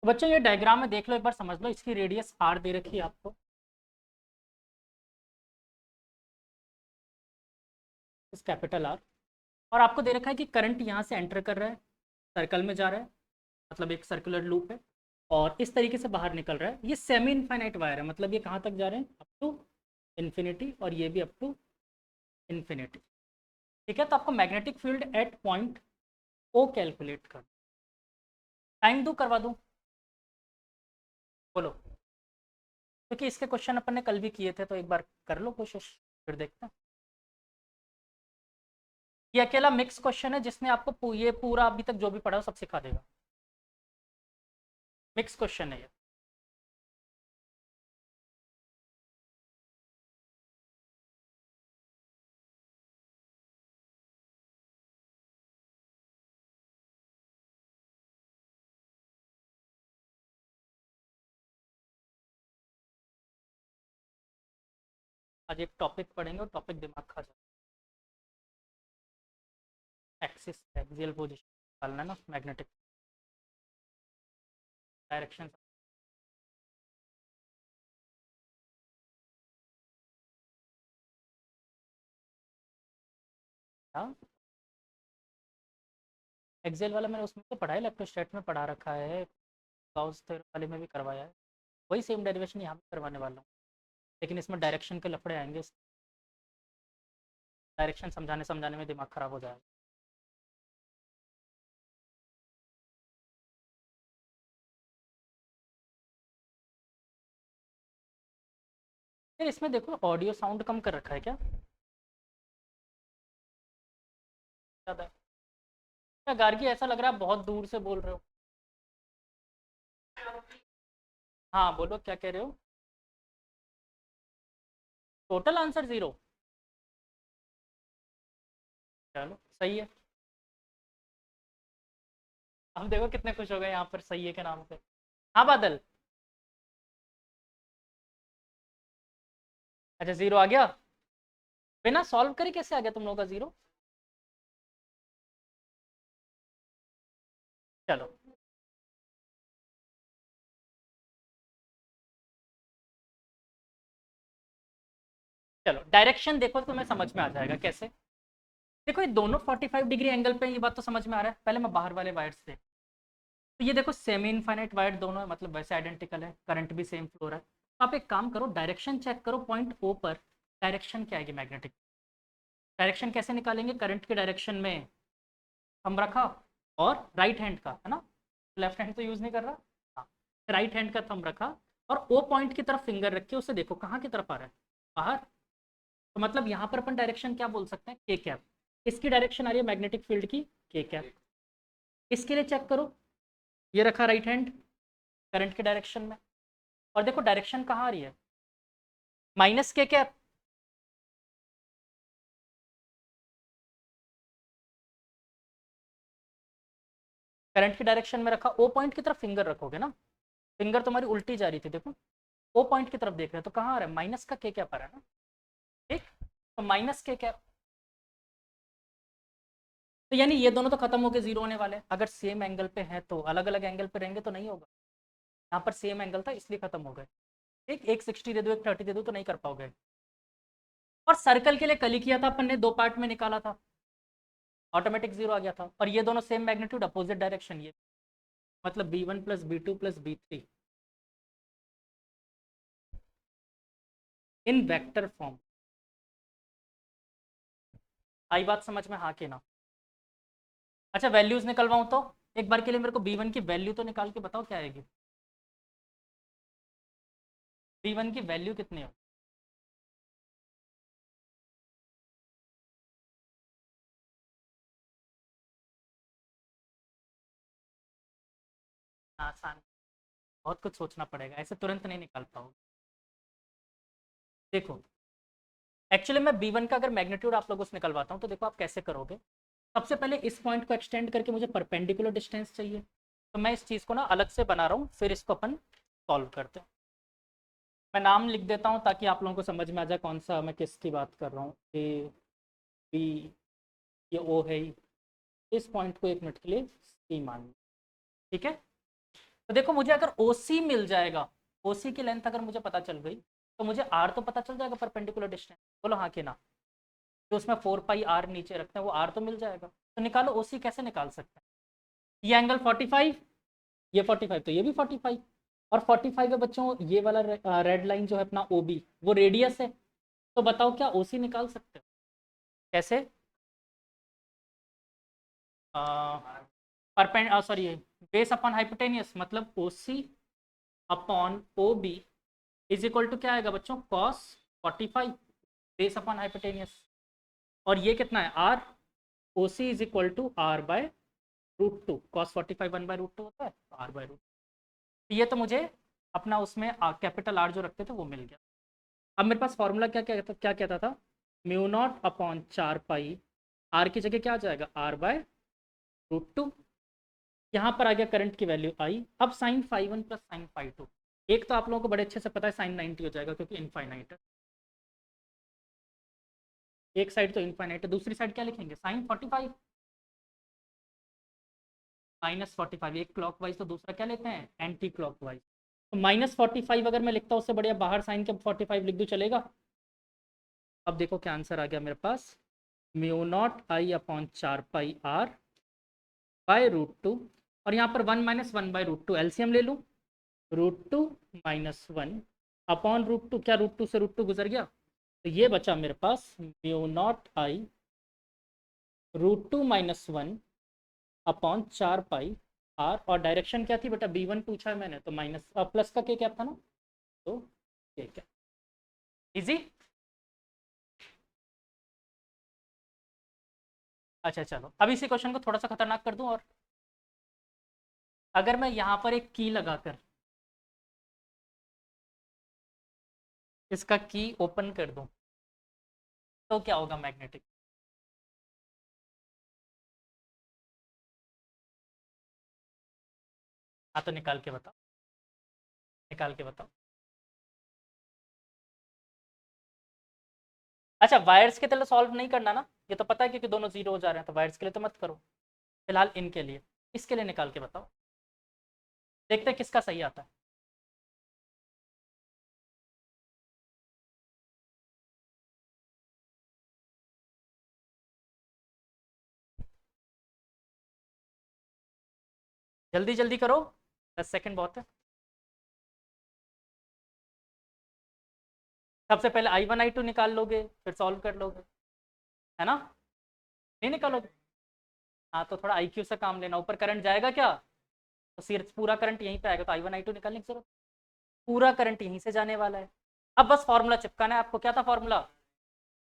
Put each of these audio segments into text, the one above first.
तो बच्चों ये डायग्राम में देख लो, एक बार समझ लो। इसकी रेडियस आर दे रखी है आपको, इस कैपिटल आर, और आपको दे रखा है कि करंट यहाँ से एंटर कर रहा है, सर्कल में जा रहा है, मतलब एक सर्कुलर लूप है, और इस तरीके से बाहर निकल रहा है। ये सेमी इनफाइनाइट वायर है, मतलब ये कहाँ तक जा रहे हैं, अप टू इन्फिनिटी, और ये भी अप टू इन्फिनिटी। ठीक है, तो आपको magnetic field at point O calculate कर, टाइम दो करवा दूँ, बोलो। क्योंकि इसके क्वेश्चन अपन ने कल भी किए थे, तो एक बार कर लो कोशिश, फिर देखते हैं। ये अकेला मिक्स क्वेश्चन है जिसने आपको ये पूरा अभी तक जो भी पढ़ा हो सब सिखा देगा। मिक्स क्वेश्चन है ये। आज एक टॉपिक पढ़ेंगे और टॉपिक दिमाग खा जाए। एक्सिस एक्सियल पोजीशन निकालना है ना, मैग्नेटिक डायरेक्शन। हाँ, एक्सेल वाला मैंने उसमें तो पढ़ा है, इलेक्ट्रोस्टैट में पढ़ा रखा है, गाउस थ्योरम वाले में भी करवाया है। वही सेम डेरिवेशन यहाँ भी करवाने वाला हूँ, लेकिन इसमें डायरेक्शन के लफड़े आएंगे। डायरेक्शन समझाने समझाने में दिमाग खराब हो जाएगा। फिर इसमें देखो ऑडियो साउंड कम कर रखा है क्या, ज़्यादा है क्या? गार्गी ऐसा लग रहा है आप बहुत दूर से बोल रहे हो। हाँ बोलो, क्या कह रहे हो? Total answer zero? चलो सही है। हम देखो कितने खुश हो गए यहाँ पर सही है के नाम पे। हाँ बादल, अच्छा जीरो आ गया, बिना सॉल्व करे कैसे आ गया तुम लोगों का जीरो? चलो चलो, डायरेक्शन देखो तो तुम्हें समझ में आ जाएगा कैसे। देखो ये दोनों 45 डिग्री एंगल पे हैं, ये बात तो समझ में आ रहा है। पहले मैं बाहर वाले वायर से, तो ये देखो सेमी इनफाइनाइट वायर दोनों है, मतलब वैसे आइडेंटिकल है, करंट भी सेम फ्लो रहा है। तो आप एक काम करो, डायरेक्शन चेक करो पॉइंट ओ पर, डायरेक्शन क्या आएगी मैग्नेटिक। डायरेक्शन कैसे निकालेंगे, करंट के डायरेक्शन में हम रखा, और राइट हैंड का है ना, लेफ्ट हैंड तो यूज नहीं कर रहा, हाँ, राइट हैंड का थंब रखा, और ओ पॉइंट की तरफ फिंगर रख के उसे देखो कहाँ की तरफ आ रहा है, बाहर। तो मतलब यहाँ पर अपन डायरेक्शन क्या बोल सकते हैं, के कैप। इसकी डायरेक्शन आ रही है मैग्नेटिक फील्ड की, के कैप। इसके लिए चेक करो, ये रखा राइट हैंड करंट के डायरेक्शन में, और देखो डायरेक्शन कहाँ आ रही है, माइनस के कैप। करंट की डायरेक्शन में रखा, ओ पॉइंट की तरफ फिंगर रखोगे ना, फिंगर तुम्हारी उल्टी जा रही थी देखो, ओ पॉइंट की तरफ देख रहे हो, तो कहाँ आ रहा है, माइनस का के कैप आ रहा है ना। ठीक, तो माइनस के कैप, तो यानी ये दोनों तो खत्म होकर जीरो होने वाले हैं। अगर सेम एंगल पे है तो, अलग अलग एंगल पे रहेंगे तो नहीं होगा। यहाँ पर सेम एंगल था इसलिए खत्म हो गए। एक 60 दे दो, एक 30 दे दो, तो नहीं कर पाओगे। और सर्कल के लिए कल ही किया था अपन ने, दो पार्ट में निकाला था, ऑटोमेटिक जीरो आ गया था। और ये दोनों सेम मैग्नीट्यूड, अपोजिट डायरेक्शन, ये मतलब b1 plus b2 plus b3 in vector form. आई बात समझ में, हाँ कि ना? अच्छा वैल्यूज निकलवाऊं तो, एक बार के लिए मेरे को b1 की वैल्यू तो निकाल के बताओ क्या आएगी, b1 की वैल्यू कितनी हो? आसान, बहुत कुछ सोचना पड़ेगा, ऐसे तुरंत नहीं निकाल पाओगे। देखो एक्चुअली मैं b1 का अगर मैग्नीट्यूड आप लोगों से निकलवाता हूँ, तो देखो आप कैसे करोगे। सबसे पहले इस पॉइंट को एक्सटेंड करके मुझे परपेंडिकुलर डिस्टेंस चाहिए, तो मैं इस चीज़ को ना अलग से बना रहा हूँ, फिर इसको अपन सॉल्व करते हैं। मैं नाम लिख देता हूँ ताकि आप लोगों को समझ में आ जाए कौन सा मैं किसकी बात कर रहा हूँ। ए बी, ये ओ है ही। इस पॉइंट को एक मिनट के लिए सी मान लो, ठीक है। तो देखो मुझे अगर OC मिल जाएगा, OC की लेंथ अगर मुझे पता चल गई, तो मुझे R तो पता चल जाएगा परपेंडिकुलर डिस्टेंस। बोलो हाँ कि ना? जो उसमें 4 पाई R नीचे रखते हैं वो R तो मिल जाएगा। तो निकालो OC कैसे निकाल सकते हैं? ये एंगल 45, ये 45, तो ये भी 45, और 45 है बच्चों ये वाला रेड लाइन जो है अपना OB, वो रेडियस है। तो बताओ क्या OC निकाल सकते हो? कैसे? परपेंड सॉरी, बेस अपॉन हाइपोटेनियस, मतलब OC upon OB is equal to क्या आएगा बच्चों? Cos 45 base upon hypotenuse. और ये कितना है? R। OC is equal to R/√2। Cos 45 1/√2 होता है, तो R/√2। ये तो मुझे अपना उसमें कैपिटल R जो रखते थे वो मिल गया। अब मेरे पास फॉर्मूला क्या कहता था? म्यू नॉट अपॉन 4 पाई, R की जगह क्या आ जाएगा? R/√2। यहाँ पर आ गया करंट की वैल्यू आई। अब sine phi one plus sine phi two, एक तो आप लोगों को बड़े अच्छे से पता है साइन 90 हो जाएगा क्योंकि इनफाइनाइट है। एक साइड तो इनफाइनाइट है, दूसरी साइड क्या लिखेंगे? साइन 45 -45, एक क्लॉकवाइज तो दूसरा क्या लेते हैं? Anti clockwise. तो -45 अगर मैं लिखता हूँ उससे बढ़िया बाहर साइन के 45 लिख दूँ, चलेगा? अब देखो क्या आंसर आ गया मेरे पास। Mu naught I upon 4 pi R/√2, और यहाँ पर 1 - 1/√2 एलसीएम ले लूँ। √2 - 1 अपॉन √2, क्या √2 से √2 गुजर गया? तो ये बचा मेरे पास mu not I √2 - 1 upon 4 pi R। और डायरेक्शन क्या थी बेटा? B1 पूछा है मैंने, तो माइनस प्लस का क्या था ना, तो ये क्या, इजी। अच्छा चलो, अब इसी क्वेश्चन को थोड़ा सा खतरनाक कर दूं, और अगर मैं यहाँ पर एक की लगाकर इसका की ओपन कर दूं, तो क्या होगा मैग्नेटिक? हाँ तो निकाल के बताओ, निकाल के बताओ। अच्छा, वायर्स के लिए सॉल्व नहीं करना ना, ये तो पता है क्योंकि दोनों जीरो हो जा रहे हैं, तो वायर्स के लिए तो मत करो फिलहाल, इनके लिए, इसके लिए निकाल के बताओ, देखते हैं किसका सही आता है। जल्दी जल्दी करो, 10 सेकंड बहुत है। सबसे पहले I1 I2 निकाल लोगे, फिर सॉल्व कर लोगे, है ना? नहीं निकालोगे? हाँ तो थोड़ा IQ से काम लेना, ऊपर करंट जाएगा क्या? तो सिर्फ पूरा करंट यहीं पे आएगा, तो I1 I2 निकालने की जरूरत, पूरा करंट यहीं से जाने वाला है। अब बस फॉर्मूला चिपकाना है आपको। क्या था formula?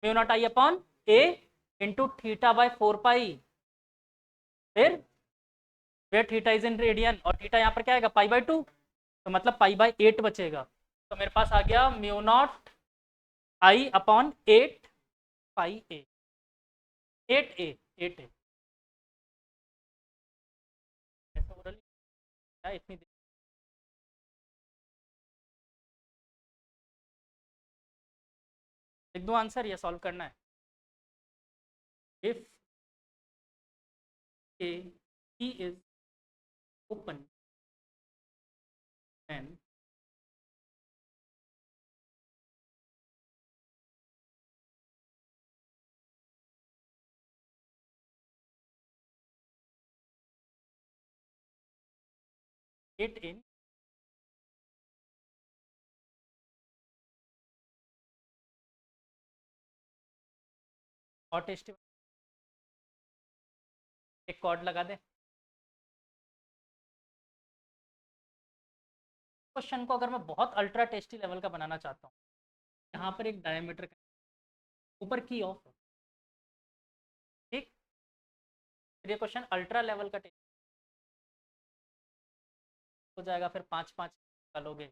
Mu naught I upon A into theta by 4 पाई, फिर थीटा इज इन रेडियन, और थीटा यहाँ पर क्या आएगा? π/2, तो मतलब π/8 बचेगा। तो मेरे पास आ गया mu naught I upon 8 pi A, 8a, 8a। ऐसा हो रहा है क्या इतनी देर? लिख दो आंसर, ये सॉल्व करना है। If a he is open then 8 इन और टेस्टी, एक कॉर्ड लगा दे। क्वेश्चन को अगर मैं बहुत अल्ट्रा टेस्टी लेवल का बनाना चाहता हूँ, यहाँ पर एक डायमीटर ऊपर की ऑफ, ठीक, फिर ये क्वेश्चन अल्ट्रा लेवल का टेस्ट हो जाएगा। फिर 5 5 निकालोगे,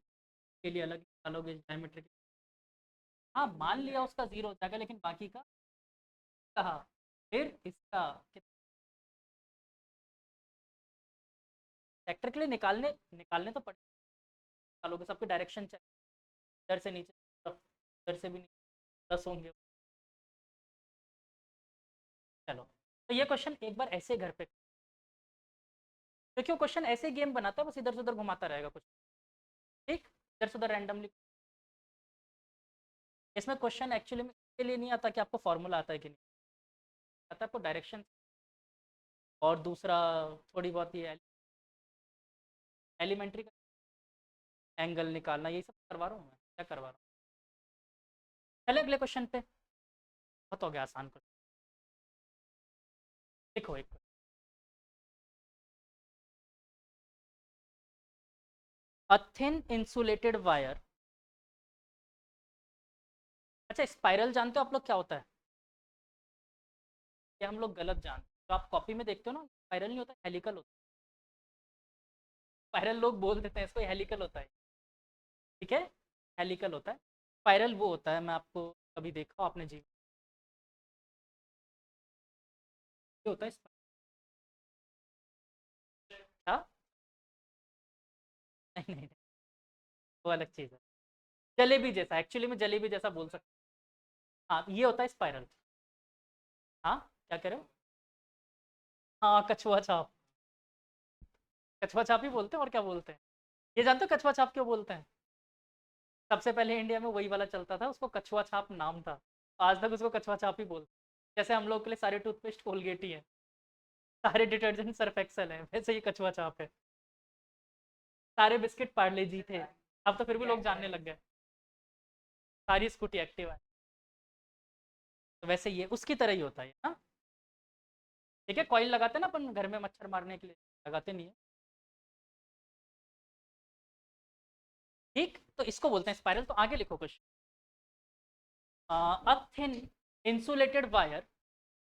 के लिए अलग निकालोगे डायमीटर के। हाँ मान लिया उसका जीरो हो जाएगा, लेकिन बाकी का कहा, फिर इसका सेक्टर के लिए निकालने निकालने तो पड़े, निकालोगे सबके डायरेक्शन चाहिए, इधर से नीचे तरफ, इधर से भी नीचे 10 होंगे। चलो, तो ये क्वेश्चन एक बार ऐसे घर पे क्योंकि वो क्वेश्चन ऐसे गेम बनाता है, बस इधर से उधर घुमाता रहेगा कुछ, ठीक, इधर से उधर रैंडमली। इसमें क्वेश्चन एक्चुअली में इसके लिए नहीं आता कि आपको फॉर्मूला आता है कि नहीं आता, है आपको डायरेक्शन और दूसरा थोड़ी बहुत ये एलिमेंट्री का एंगल निकालना, यही सब करवा रहा हूँ मैं, क्या करवा रहा हूँ। चले अगले क्वेश्चन पे, बहुत हो गया आसान क्वेश्चन। देखो एक अ थिन इंसुलेटेड वायर। अच्छा स्पाइरल जानते हो आप लोग क्या होता है? ये हम लोग गलत जानते हैं, तो आप कॉपी में देखते हो ना, स्पाइरल नहीं होता, हेलिकल होता है। स्पाइरल लोग बोल देते हैं इसको, हेलिकल होता है, ठीक है, हेलिकल होता है। स्पाइरल वो होता है, मैं आपको कभी देखा हो आपने जी, ये होता है क्या? नहीं नहीं नहीं, वो अलग चीज़ है, जलेबी जैसा, एक्चुअली में जलेबी जैसा बोल सकते हैं। हाँ ये होता है स्पाइरल। हाँ क्या कह रहे हो? हाँ कछुआ छाप, कछुआ छाप ही बोलते हैं, और क्या बोलते हैं? ये जानते हो कछुआ छाप क्यों बोलते हैं? सबसे पहले इंडिया में वही वाला चलता था, उसको कछुआ छाप नाम था, आज तक उसको कछुआ छाप ही बोलते हैं। जैसे हम लोग के लिए सारे टूथपेस्ट कोलगेट ही है, सारे डिटर्जेंट सर्फ एक्सेल है, वैसे ये कछुआ छाप है। सारे बिस्किट पार्ले जी थे, अब तो फिर भी लोग जानने लग गए। सारी स्कूटी एक्टिव है, तो वैसे ये उसकी तरह ही होता है ना। ठीक है, कॉइल लगाते हैं ना अपन घर में मच्छर मारने के लिए, लगाते नहीं है, ठीक, तो इसको बोलते हैं स्पाइरल। तो आगे लिखो question. A thin insulated wire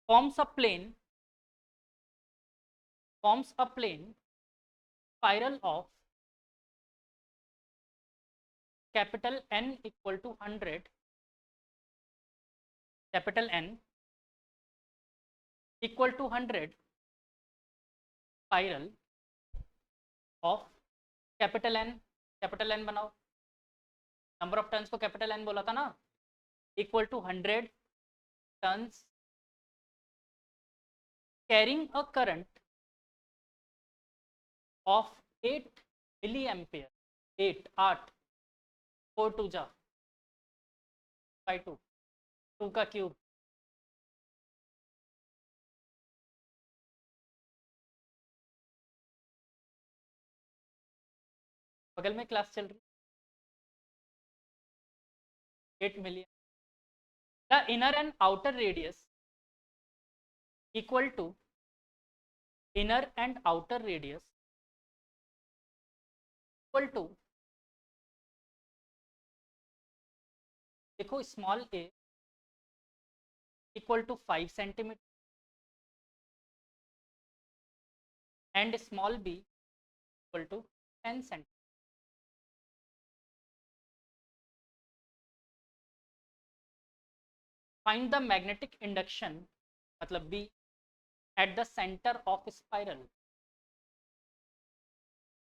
forms a plane spiral of capital N equal to 100, capital N equal to 100 spiral of capital N बनाओ, नंबर ऑफ टर्न्स को कैपिटल एन बोला था ना, equal to 100 turns carrying a current of 8 milli ampere, 8 4 टू जा 5 2 का cube. बगल में क्लास चल रही, 8 मिली। The inner and outer radius equal to inner and outer radius equal to, देखो small a equal to 5 centimetre and small b equal to 10 centimetre. Find the magnetic induction, मतलब b, at the centre of spiral.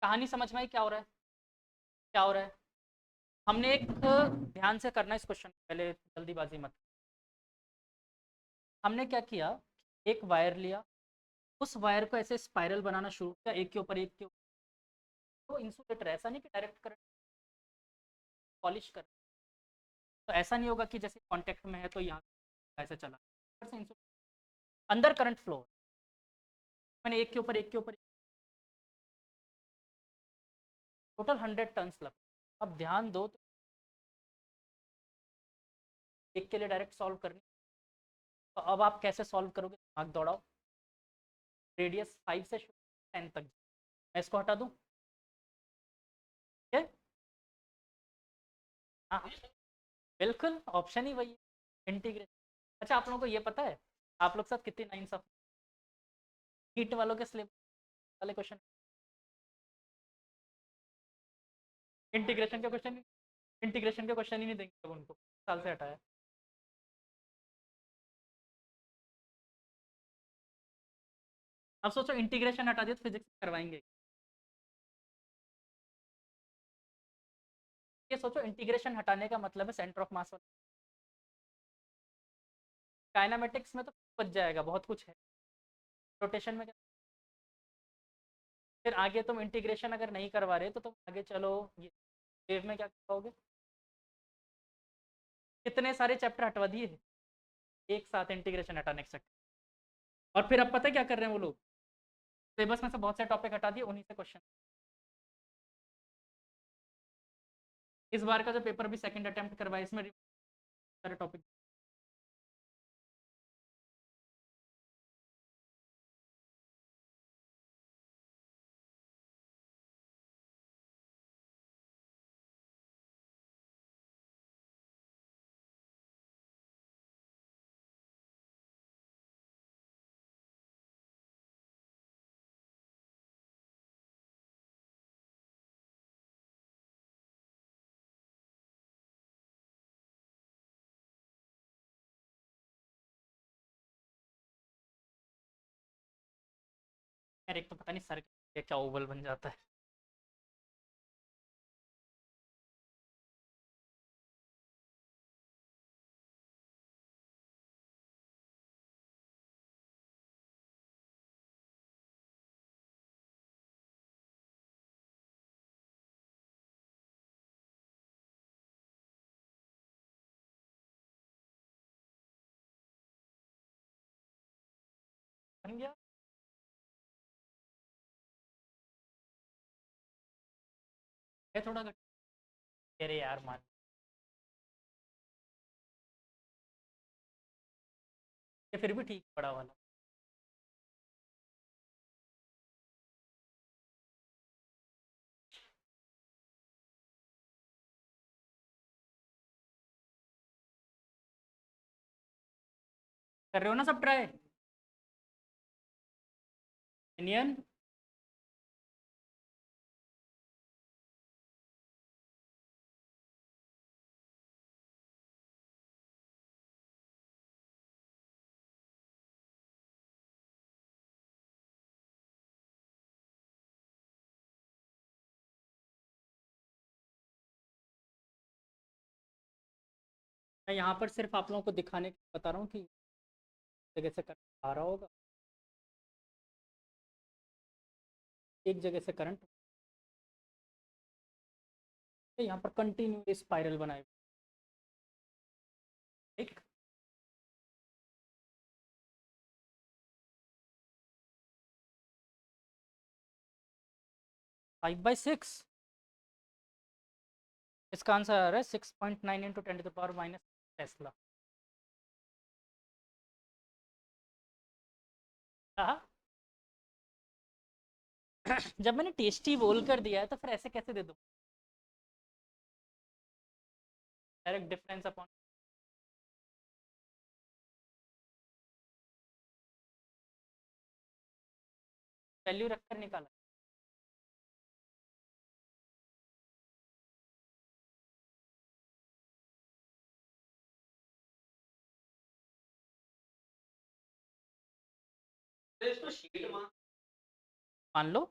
कहानी समझ में आई क्या हो रहा है? क्या हो रहा है? हमने एक, ध्यान से करना इस क्वेश्चन, पहले जल्दीबाजी मत। हमने क्या किया, एक वायर लिया, उस वायर को ऐसे स्पाइरल बनाना शुरू किया, एक के ऊपर एक के ऊपर। तो इंसुलेटर, ऐसा नहीं कि डायरेक्ट करंट पॉलिश कर, तो ऐसा नहीं होगा कि जैसे कांटेक्ट में है तो यहाँ ऐसे चला, अंदर करंट फ्लो। मैंने एक के ऊपर एक के ऊपर टोटल 100 टन्स लगा। अब ध्यान दो तो, एक के लिए डायरेक्ट सॉल्व करनी, तो अब आप कैसे सॉल्व करोगे, दिमाग दौड़ाओ। रेडियस 5 से 10 तक, मैं इसको हटा दूं, ठीक है? हाँ बिल्कुल, ऑप्शन ही वही है, इंटीग्रेशन। अच्छा आप लोगों को ये पता है, आप लोग साथ कितनी 9 सब हीट वालों के सिलेबस वाले क्वेश्चन, इंटीग्रेशन के क्वेश्चन, इंटीग्रेशन के क्वेश्चन ही नहीं देंगे अब उनको, साल से हटाया। अब सोचो इंटीग्रेशन हटा दिया तो फिजिक्स करवाएंगे, ये सोचो इंटीग्रेशन हटाने का मतलब है सेंटर ऑफ मास। काइनामेटिक्स में तो बच जाएगा, बहुत कुछ है, रोटेशन में क्या, फिर आगे तुम इंटीग्रेशन अगर नहीं करवा रहे तो तुम आगे चलो ये वेव में क्या करोगे, कितने सारे चैप्टर हटवा दिए एक साथ इंटीग्रेशन हटाने के चक्कर। और फिर अब पता है क्या कर रहे हैं वो लोग, सिलेबस में से बहुत से टॉपिक हटा दिए, उन्हीं से क्वेश्चन। इस बार का जो पेपर भी सेकंड अटेम्प्ट करवाया इसमें सारे टॉपिक। यार एक तो पता नहीं सर क्या ओवल बन जाता है। बन गया। है थोड़ा अरे यार मान, ये फिर भी ठीक पड़ा वाला। कर रहे हो ना सब ट्राई, इंडियन। मैं यहाँ पर सिर्फ आप लोगों को दिखाने के लिए बता रहा हूँ कि जगह से करंट आ रहा होगा, एक जगह से करंट यहाँ पर कंटिन्यू स्पाइरल बनाए, ठीक। 5/6, इसका आंसर आ रहा है 6.9 इंटू 10⁻⁻, टेस्ला। हाँ। जब मैंने टेस्टी बोल कर दिया है तो फिर ऐसे कैसे दे दूँ, डायरेक्ट डिफरेंस अपॉन। वैल्यू रखकर निकाला। तो इसको शीट मान लो,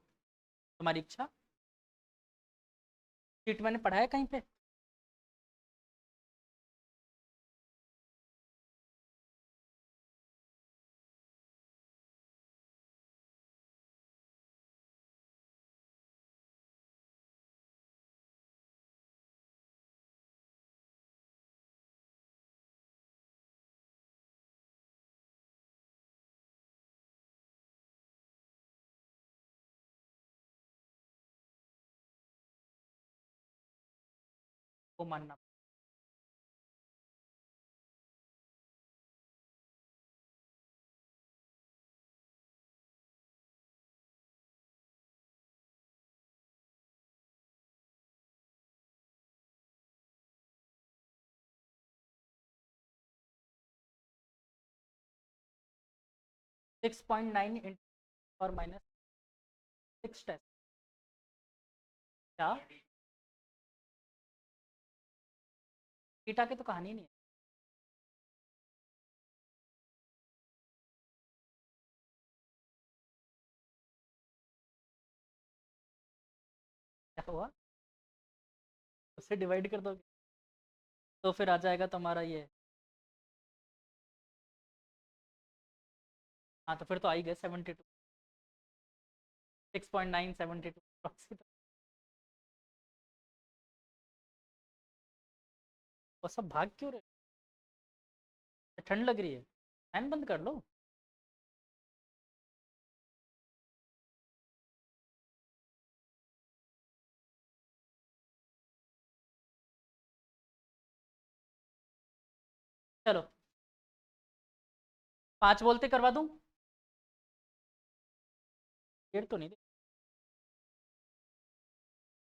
तुम्हारी इच्छा। शीट मैंने पढ़ा है कहीं पे। वो मानना। 6.9 इंटू और माइनस 6 टेस्ट। क्या ईटा की तो कहानी नहीं है। क्या हुआ, उससे डिवाइड कर दोगे तो फिर आ जाएगा तुम्हारा ये। हाँ तो फिर तो आ ही गए 72। 6.972 और सब भाग क्यों रहे? ठंड लग रही है, फैन बंद कर लो। चलो 5 बोलते करवा दूं, डेढ़ तो नहीं दे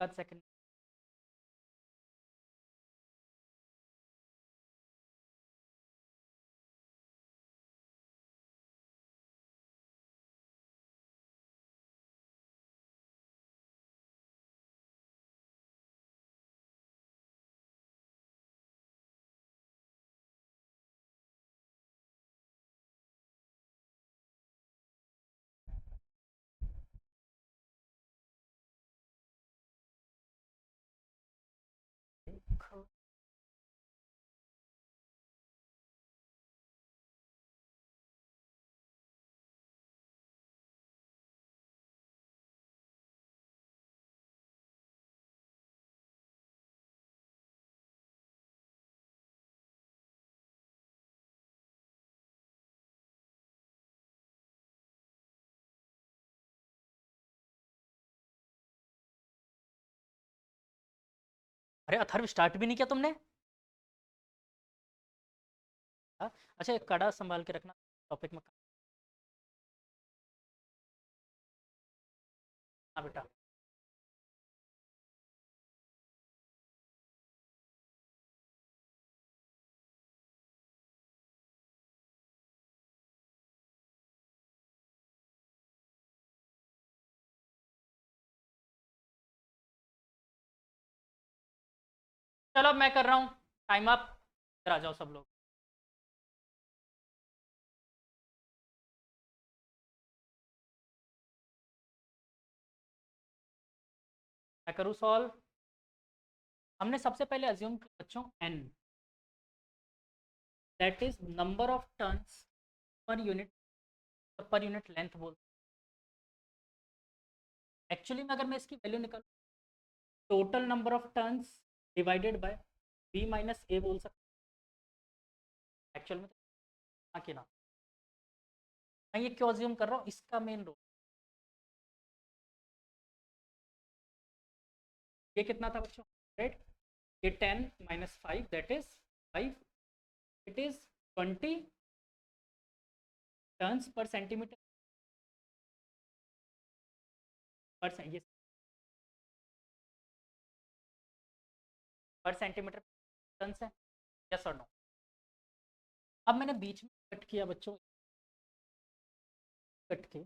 सेकंड। अरे अथर्व स्टार्ट भी नहीं किया तुमने? हाँ? अच्छा एक कड़ा संभाल के रखना, टॉपिक में। हाँ बेटा। चलो अब मैं कर रहा हूँ, टाइम अप। इधर आ जाओ सब लोग। मैं करूँ सॉल्व। हमने सबसे पहले अज्यूम बच्चों n, that is number of turns per unit, per unit length बोल। एक्चुअली में अगर मैं इसकी वैल्यू निकालूं, total number of turns divided by b minus a बोल सकते हैं एक्चुअल में। हाँ कि ना? मैं ये क्यों अज्यूम कर रहा हूँ, इसका मेन रोल। ये कितना था बच्चों, राइट? ये 10 - 5 that is 5, it is 20 turns per centimetre पर ये पर सेंटीमीटर टर्न्स है, यस और नो? अब मैंने बीच में कट किया बच्चों, कट के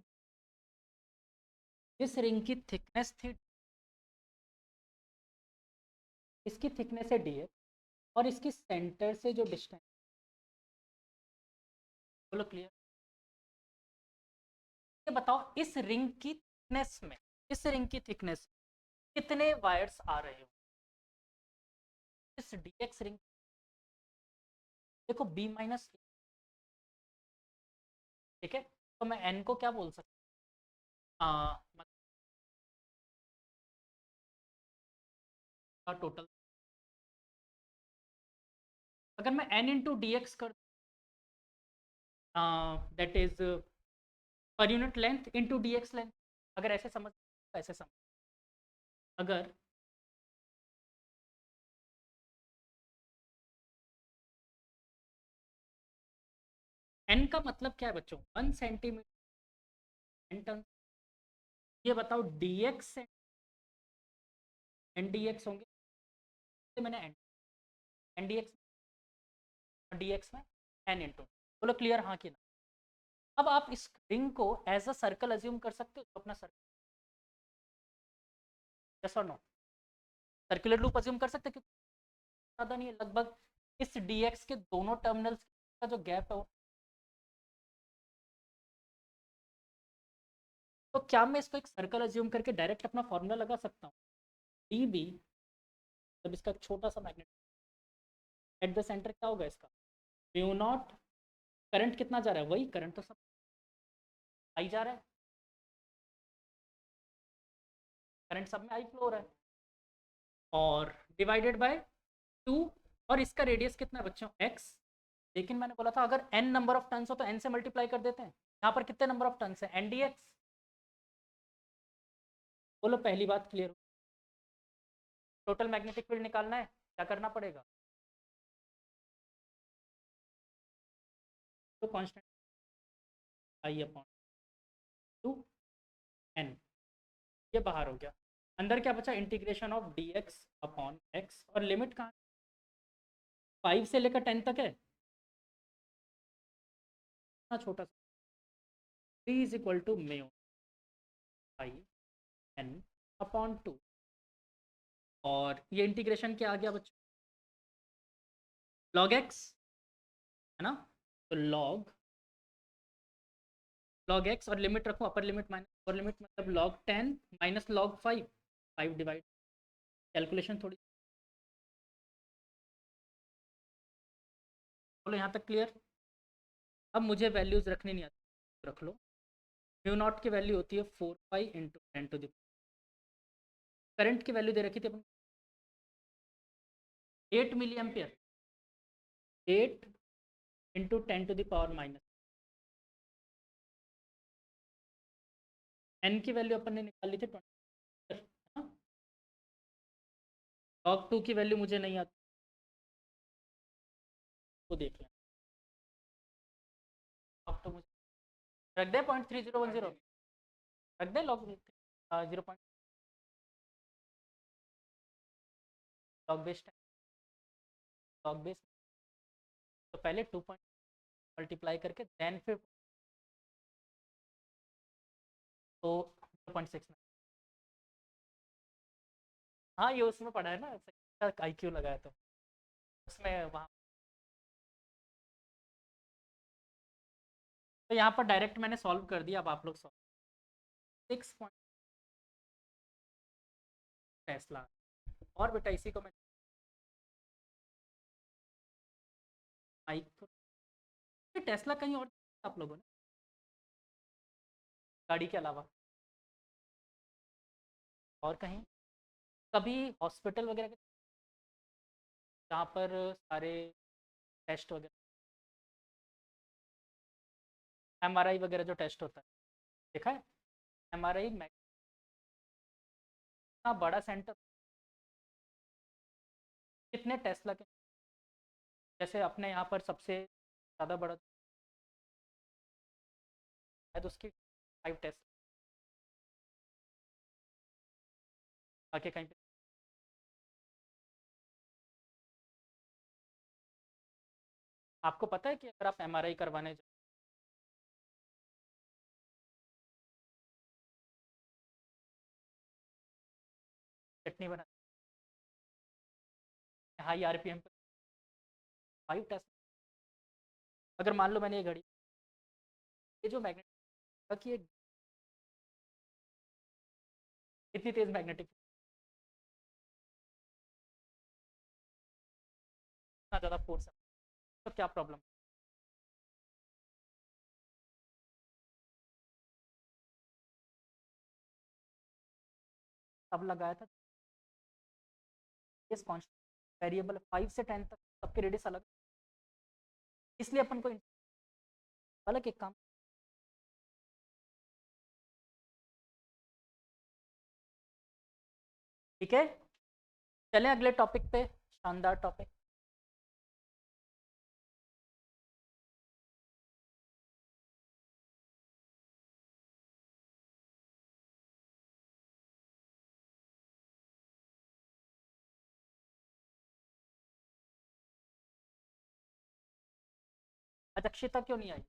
इस रिंग की थिकनेस थी, इसकी थिकनेस है डी है, और इसकी सेंटर से जो डिस्टेंस, बोलो क्लियर? ये बताओ इस रिंग की थिकनेस में, इस रिंग की थिकनेस कितने वायर्स आ रहे हो इस डीएक्स रिंग? देखो बी माइनस, ठीक है, तो मैं एन को क्या बोल सकता, मतलब टोटल। अगर मैं एन इंटू डी एक्स कर, दैट इज पर unit length into D x length, अगर ऐसे समझ, ऐसे समझ, अगर एन का मतलब क्या है बच्चों, 1 सेंटीमीटर एन टन। ये बताओ D X N D X होंगे, तो मैंने N D X, D X में एन इंटू, बोलो क्लियर हाँ कि ना? अब आप इस रिंग को एज अ सर्कल अज्यूम कर सकते हो, तो अपना सर्कल, यस और नो? सर्कुलर लूप अज्यूम कर सकते हो, क्योंकि ज़्यादा नहीं है, लगभग इस dx के दोनों टर्मिनल्स का जो गैप है वो, तो क्या मैं इसको एक सर्कल अज्यूम करके डायरेक्ट अपना फॉर्मूला लगा सकता हूँ? डी बी, जब इसका छोटा सा मैग्नेट एट द सेंटर, क्या होगा इसका, म्यू नॉट, करंट कितना जा रहा है, वही करंट तो सब आई जा रहा है, करंट सब में आई फ्लो हो रहा है, और डिवाइडेड बाय 2, और इसका रेडियस कितना है बच्चों, x। लेकिन मैंने बोला था अगर n नंबर ऑफ टर्न्स हो तो n से मल्टीप्लाई कर देते हैं। यहाँ पर कितने नंबर ऑफ टर्न्स है, n dx। बोलो पहली बात क्लियर। टोटल मैग्नेटिक फील्ड निकालना है, क्या करना पड़ेगा, तो कांस्टेंट आई अपॉन 2 n, ये बाहर हो गया। अंदर क्या बचा, integration of dx upon x, और लिमिट कहाँ, 5 से लेकर 10 तक है, इतना छोटा सा, p is equal to mu I n upon 2, और ये इंटीग्रेशन क्या आ गया बच्चों, log x, है ना, तो log x, और लिमिट रखूँ upper limit minus upper limit, मतलब log 10 minus log 5, 5 divide, calculation थोड़ी, बोलो यहाँ तक क्लियर। अब मुझे वैल्यूज रखनी नहीं आती, रख लो। म्यू नॉट की वैल्यू होती है 4 pi into 10 to the, current की वैल्यू दे रखी थी अपन 8 milli ampere, 8 into 10 to the power minus, N की वैल्यू अपन ने निकाल ली थी 20, लॉग 2 की वैल्यू मुझे नहीं आती, तो देख लें, लॉग 2 मुझे रख दे 0.3010, रख दे log 0, log base, log base, तो पहले 2 मल्टीप्लाई करके देन फिर, तो 0.69, हाँ ये उसमें पढ़ा है ना, आई क्यू लगाया तो उसमें वहाँ, तो यहाँ पर डायरेक्ट मैंने सॉल्व कर दिया, अब आप लोग सॉल्व, 6 टेस्ला, और बेटा इसी को मैं माइक, टेस्ला कहीं और आप लोगों ने गाड़ी के अलावा और कहीं, कभी हॉस्पिटल वगैरह के, जहाँ पर सारे टेस्ट वगैरह, एमआरआई वगैरह जो टेस्ट होता है, देखा है, एमआरआई में इतना बड़ा सेंटर, कितने टेस्ला के, जैसे अपने यहाँ पर सबसे ज़्यादा बड़ा है तो उसकी 5 टेस्ट, आके कहीं पे, आपको पता है कि अगर आप एमआरआई करवाने जाओ, चटनी बना, हाई आरपीएम पे 5 टेस्ट, अगर मान लो मैंने ये घड़ी, ये जो मैग्नेटिक की इतनी तेज मैग्नेटिक, इतना ज़्यादा फोर्स है, तो क्या प्रॉब्लम, तब लगाया था, इस कॉन्स्टेंट वेरिएबल 5 से 10 तक सबके रेडियस अलग, इसलिए अपन को अलग एक काम, ठीक है। चलें अगले टॉपिक पे, शानदार टॉपिक, आज अक्षिता क्यों नहीं आई,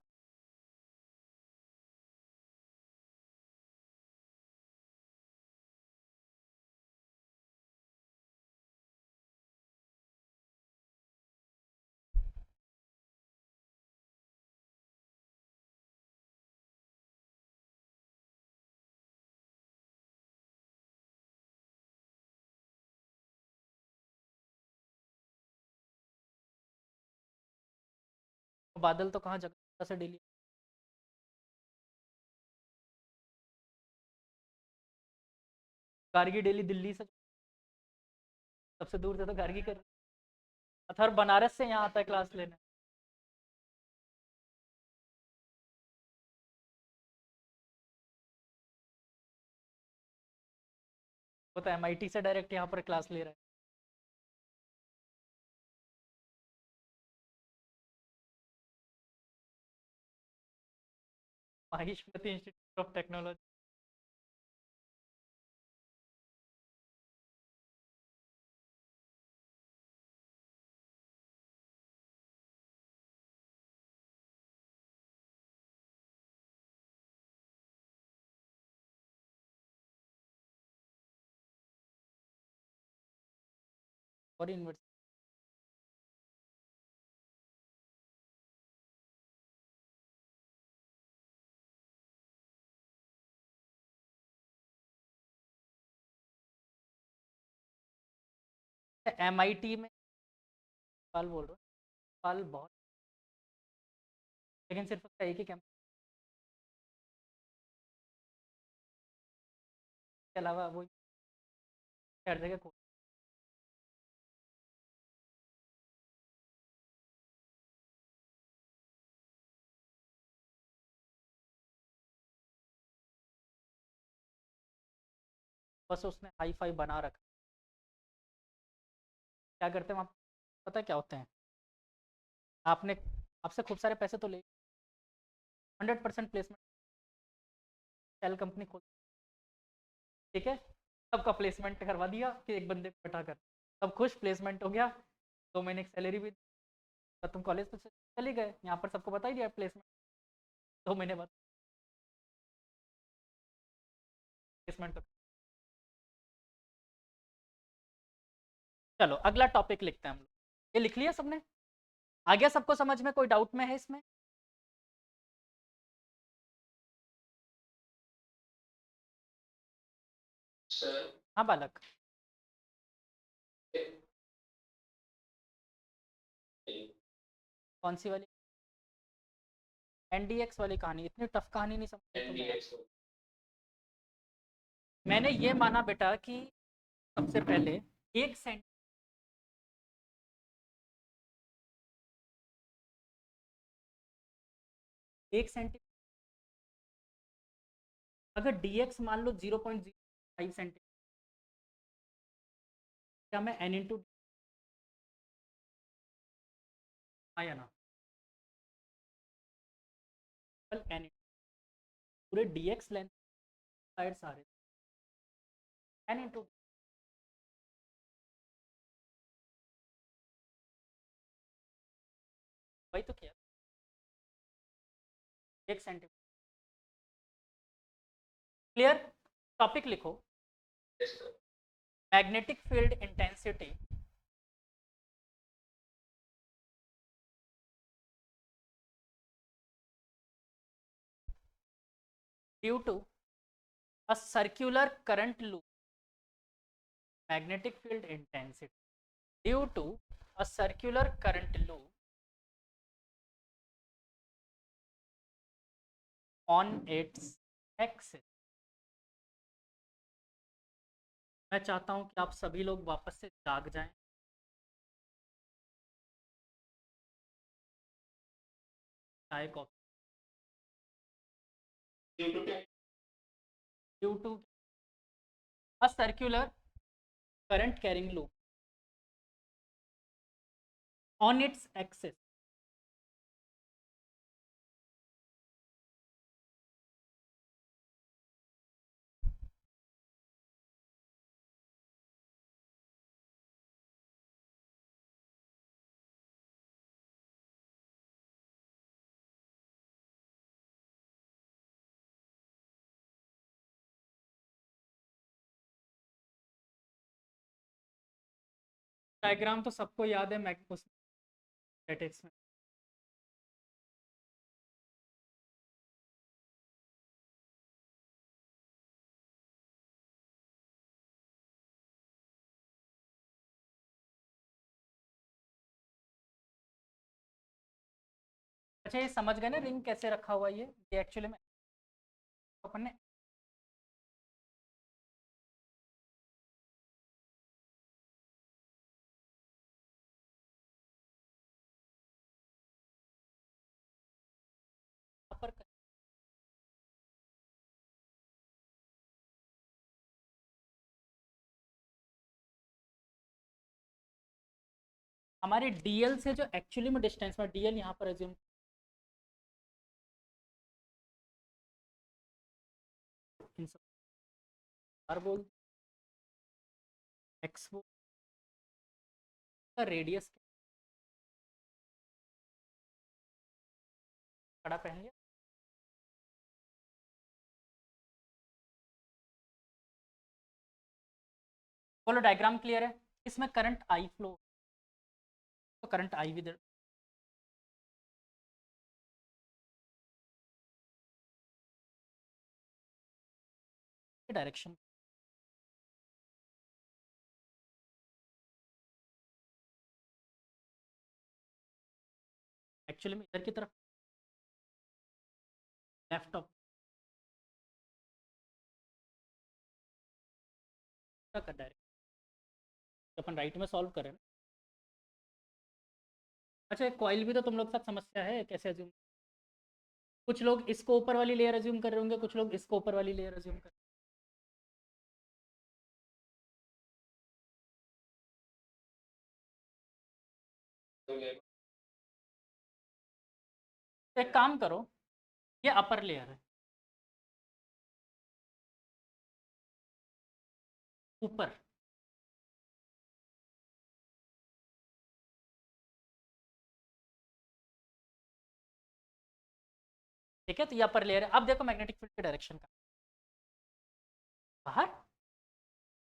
तो बादल तो कहाँ जगह से डेली, गार्गी डेली दिल्ली से, सबसे दूर से तो गार्गी कर, अथर बनारस से यहाँ आता है क्लास लेने। वो तो MIT से डायरेक्ट यहाँ पर क्लास ले रहा है। Mahishmati institute of technology. और यूनिवर्सिटी MIT में, पाल बोल रहा हूँ, पाल बहुत, लेकिन सिर्फ उसका एक ही कैंपस के अलावा वो हर जगह को। बस उसने हाई फाई बना रखा। क्या करते हैं वहाँ, पता है क्या होते हैं, आपने, आपसे खूब सारे पैसे तो ले, 100% प्लेसमेंट, सेल कंपनी खोल, ठीक है, सबका प्लेसमेंट करवा दिया कि एक बंदे को बैठा कर, सब खुश, प्लेसमेंट हो गया, 2 महीने की सैलरी भी, तो तुम कॉलेज तो चले गए, यहाँ पर सबको बता ही दिया प्लेसमेंट, 2 महीने बाद प्लेसमेंट तो। चलो अगला टॉपिक लिखते हैं हम लोग, ये लिख लिया सबने, आ गया सबको समझ में, कोई डाउट में है इसमें? हाँ बालक, कौन सी वाली? NDX वाली कहानी, इतनी टफ कहानी नहीं समझी तुमने? मैंने ये माना बेटा कि सबसे पहले एक सेंट, एक सेंटीमीटर, अगर DX मान लो 0.05 सेंटीमीटर, क्या मैं N इंटू आया ना, N पूरे DX लेंथ साइड सारे N इंटू, वही तो किया, 1 सेंटीमीटर। क्लियर? टॉपिक लिखो, magnetic field intensity due to a circular current loop, magnetic field intensity due to a circular current loop on its axis। मैं चाहता हूं कि आप सभी लोग वापस से जाग जाएं, चाय coffee, due to a circular current carrying loop on its axis। Diagram तो सबको याद है मैग्नेटिक्स में। अच्छा ये समझ गए ना रिंग कैसे रखा हुआ, ये एक्चुअली में अपन ने हमारे डीएल से जो एक्चुअली में डिस्टेंस में डीएल यहाँ पर एज्यूम इन सब आर बोल एक्स बोल का रेडियस कड़ा पहन लिया। बोलो डायग्राम क्लियर है। इसमें करंट आई फ्लो, तो current I with direction, actually में इधर की तरफ लेफ्ट ऑफ का डायरेक्शन अपन राइट में सॉल्व करें ना। अच्छा एक कॉइल भी तो तुम लोग के साथ समस्या है कैसे एज्यूम, कुछ लोग इसको ऊपर वाली लेयर एज्यूम कर रहे होंगे, कुछ लोग इसको ऊपर वाली लेयर एज्यूम कर तो एक काम करो, ये अपर लेयर है, ऊपर ठीक है, तो ये अपर लेयर है। अब देखो मैग्नेटिक फील्ड की डायरेक्शन का, बाहर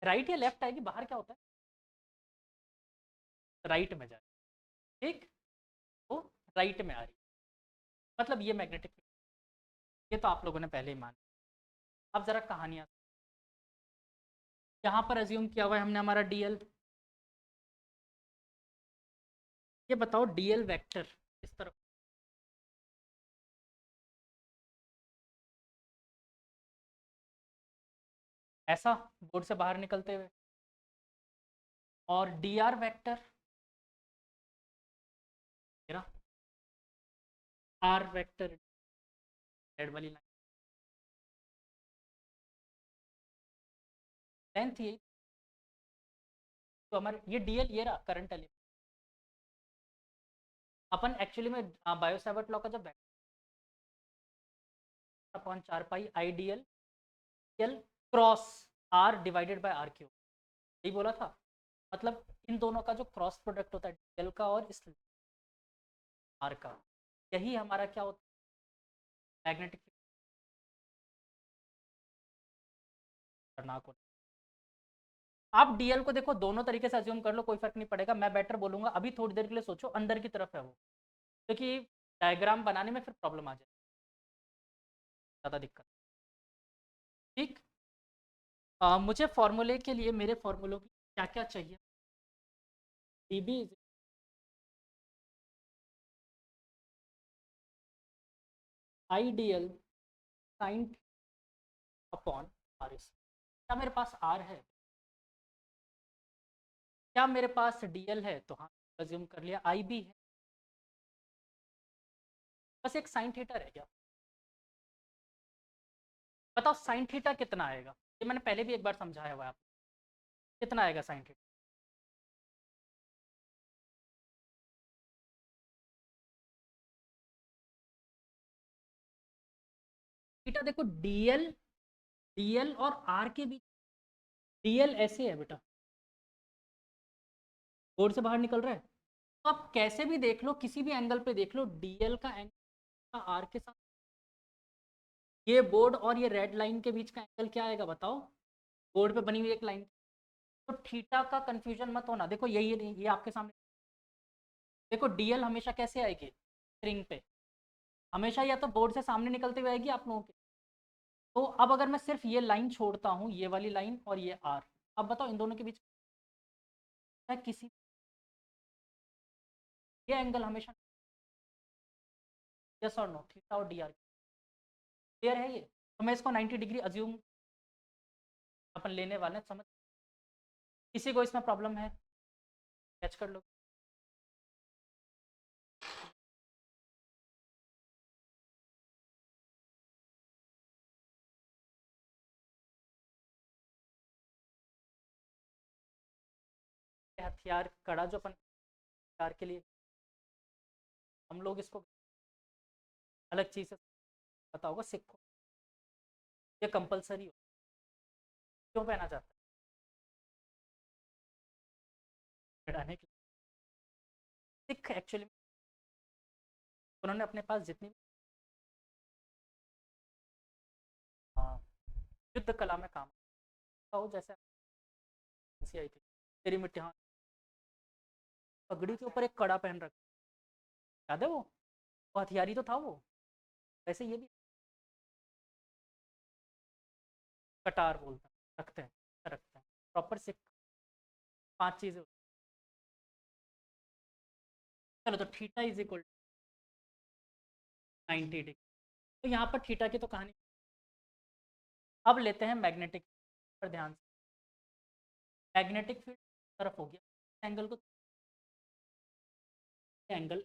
राइट या लेफ्ट आएगी, बाहर क्या होता है राइट में जाए, ठीक, वो राइट में आ रही, मतलब ये मैग्नेटिक फील्ड, ये तो आप लोगों ने पहले ही मान। अब जरा कहानियाँ, यहाँ पर एज्यूम किया हुआ है हमने हमारा डीएल, ये बताओ डीएल वेक्टर इस तरफ ऐसा बोर्ड से बाहर निकलते हुए, और D R vector R vector red वाली लाइन लेंथ यही, तो हमारे ये डीएल ये रहा करंट एलिमेंट। अपन एक्चुअली में बायो सेवर्ट लॉ का जब upon 4 pi I D L L cross R divided by R cube, यही बोला था। मतलब इन दोनों का जो क्रॉस प्रोडक्ट होता है एल का और इस आर का, यही हमारा क्या होता है मैग्नेटिक खतरनाक होता है। आप डीएल को देखो दोनों तरीके से अज्यूम कर लो, कोई फर्क नहीं पड़ेगा, मैं बेटर बोलूंगा अभी थोड़ी देर के लिए सोचो अंदर की तरफ है वो, क्योंकि डायग्राम बनाने में फिर प्रॉब्लम आ जाए, ज़्यादा दिक्कत, ठीक। मुझे फॉर्मूले के लिए मेरे फॉर्मूलों की क्या क्या चाहिए, D B I D L sine upon R S. क्या मेरे पास आर है, क्या मेरे पास डीएल है, तो हाँ अज्यूम कर लिया आई भी है, बस एक साइन थीटा रह गया। बताओ साइन थीटा कितना आएगा, ये मैंने पहले भी एक बार समझाया हुआ है आपको, कितना आएगा साइन थीटा। थीटा देखो डीएल, डीएल और आर के बीच, डीएल ऐसे है बेटा, बोर्ड से बाहर निकल रहा है, तो आप कैसे भी देख लो, किसी भी एंगल पे देख लो, डीएल का एंगल आर के साथ, ये बोर्ड और ये रेड लाइन के बीच का एंगल क्या आएगा बताओ, बोर्ड पे बनी हुई एक लाइन, तो थीटा का कंफ्यूजन मत होना, देखो यही नहीं, ये आपके सामने देखो डीएल हमेशा कैसे आएगी स्ट्रिंग पे, हमेशा या तो बोर्ड से सामने निकलते हुए आएगी आप लोगों के। तो अब अगर मैं सिर्फ ये लाइन छोड़ता हूँ, ये वाली लाइन और ये आर, अब बताओ इन दोनों के बीच है किसी, ये एंगल हमेशा, यस और नो, थीटा और डी आर क्लियर है ये, तो मैं इसको 90 डिग्री अज्यूम अपन लेने वाले हैं, समझ, किसी को इसमें प्रॉब्लम है कैच कर लो। हथियार कड़ा जो अपन प्यार के लिए हम लोग इसको अलग चीज़ से पता होगा, सिख ये कंपलसरी हो, क्यों पहना जाता है चढ़ाने के लिए। सिख एक्चुअली उन्होंने अपने पास जितनी हाँ, युद्ध कला में काम हो, जैसे आई थी तेरी मिट्टी, हाँ, पगड़ी के ऊपर एक कड़ा पहन रखा, याद है वो हथियारी तो था वो। वैसे ये भी कटार बोलते हैं, रखते हैं प्रॉपर सिख। 5 चीज़ें, चलो तो थीटा इज इक्वल 90 डिग्री। तो यहाँ पर थीटा की तो कहानी। अब लेते हैं मैग्नेटिक पर ध्यान से। मैग्नेटिक फील्ड तरफ हो गया एंगल को, angle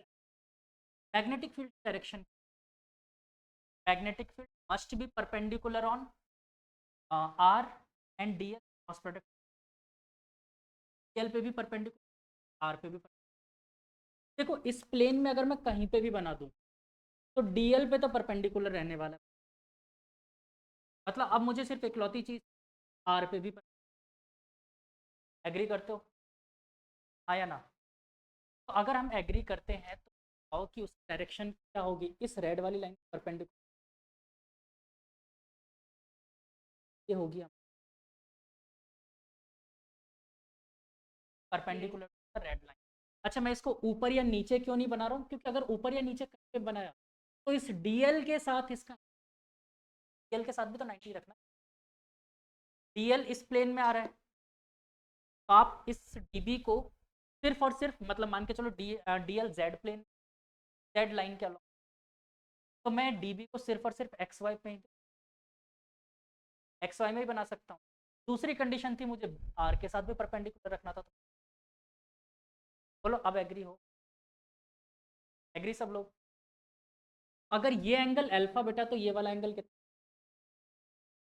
magnetic field direction, magnetic field must be perpendicular on R and D L cross product, L पे भी परपेंडिकुलर, आर पे भी देखो इस प्लेन में अगर मैं कहीं पे भी बना दूं तो डीएल पे तो परपेंडिकुलर रहने वाला है, मतलब अब मुझे सिर्फ इकलौती चीज आर पे भी एग्री करते हो, हाँ या ना। तो अगर हम एग्री करते हैं तो बताओ कि उसकी डायरेक्शन क्या होगी, इस रेड वाली लाइन परपेंडिकुलर ये होगी, हम परपेंडिकुलर रेड लाइन। अच्छा मैं इसको ऊपर या नीचे क्यों नहीं बना रहा हूँ, क्योंकि अगर ऊपर या नीचे करके बनाया तो इस डीएल के साथ इसका डीएल के साथ भी तो 90 रखना, डीएल इस प्लेन में आ रहा है, तो आप इस डीबी को सिर्फ और सिर्फ मतलब मान के चलो DL Z plane, Z line क्या लो, तो मैं डीबी को सिर्फ और सिर्फ एक्स वाई पे एक्स वाई में ही बना सकता हूँ। दूसरी कंडीशन थी मुझे आर के साथ भी परपेंडिकुलर रखना था, तो बोलो अब एग्री हो, एग्री सब लोग। अगर ये एंगल अल्फा बेटा तो ये वाला एंगल कितना,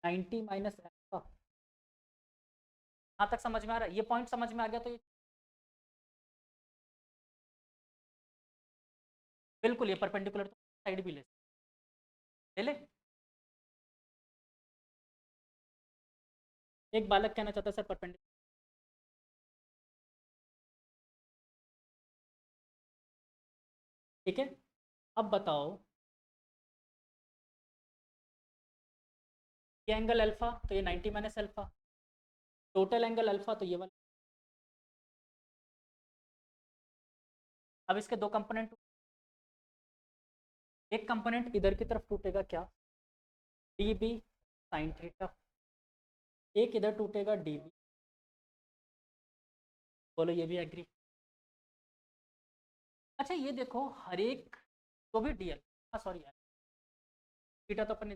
90 माइनस अल्फा। यहाँ तक समझ में आ रहा है, ये पॉइंट समझ में आ गया तो ये बिल्कुल ये परपेंडिकुलर तो साइड भी ले ले। एक बालक कहना चाहता है सर परपेंडिकुलर, ठीक है। अब बताओ ये एंगल अल्फा तो ये 90 minus alpha, total angle alpha तो ये वाला। अब इसके दो कंपोनेंट, एक कंपोनेंट इधर की तरफ टूटेगा क्या, डी बी साइन थीटा, एक इधर टूटेगा डी बी, बोलो ये भी एग्री। अच्छा ये देखो हर एक को भी डीएल, हाँ सॉरी यार थीटा तो अपन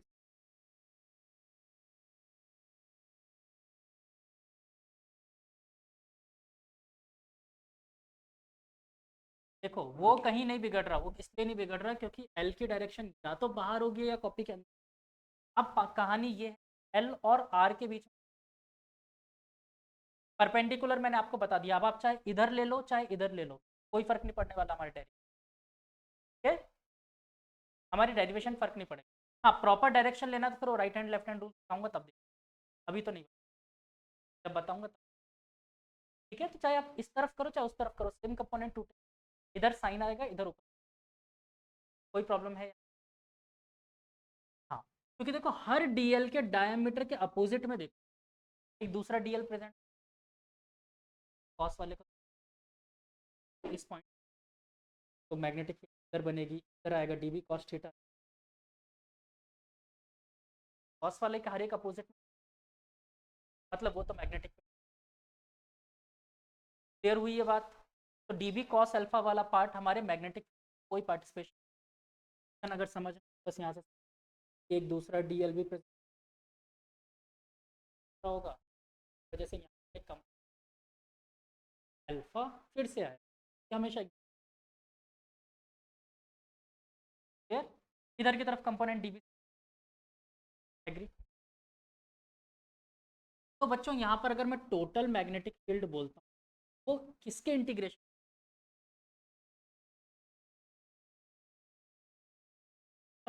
देखो वो कहीं नहीं बिगड़ रहा, वो इसलिए नहीं बिगड़ रहा क्योंकि एल की डायरेक्शन या तो बाहर होगी या कॉपी के अंदर। अब कहानी ये है एल और आर के बीच में परपेंडिकुलर मैंने आपको बता दिया, अब आप चाहे इधर ले लो चाहे इधर ले लो, कोई फर्क नहीं पड़ने वाला हमारे डायरेक्शन, हमारी डेरिवेशन फर्क नहीं पड़ेगा। हाँ प्रॉपर डायरेक्शन लेना तो फिर वो right hand left hand rule बताऊंगा तब देखो, अभी तो नहीं, जब बताऊंगा तब। ठीक है तो चाहे आप इस तरफ करो चाहे उस तरफ करो सेम कंपोनेंट टूटे, इधर साइन आएगा इधर ऊपर, कोई प्रॉब्लम है। हाँ क्योंकि देखो हर डीएल के डायमीटर के अपोजिट में देखो एक दूसरा डीएल प्रेजेंट, कॉस वाले को इस पॉइंट, तो मैग्नेटिक फील्ड इधर बनेगी, इधर आएगा डीबी कॉस थीटा, कॉस वाले के हर एक अपोजिट में, मतलब वो तो मैग्नेटिक क्लियर हुई ये बात। तो डीबी कॉस अल्फा वाला पार्ट हमारे मैग्नेटिक कोई पार्टिसिपेशन अगर समझ, बस यहाँ से एक दूसरा डीएल भी प्रेजेंट होगा, वजह से यहाँ कम अल्फा फिर से आए हमेशा क्लियर, इधर की तरफ कंपोनेंट डीबी एग्री। तो बच्चों यहाँ पर अगर मैं टोटल मैग्नेटिक फील्ड बोलता हूँ वो किसके इंटीग्रेशन,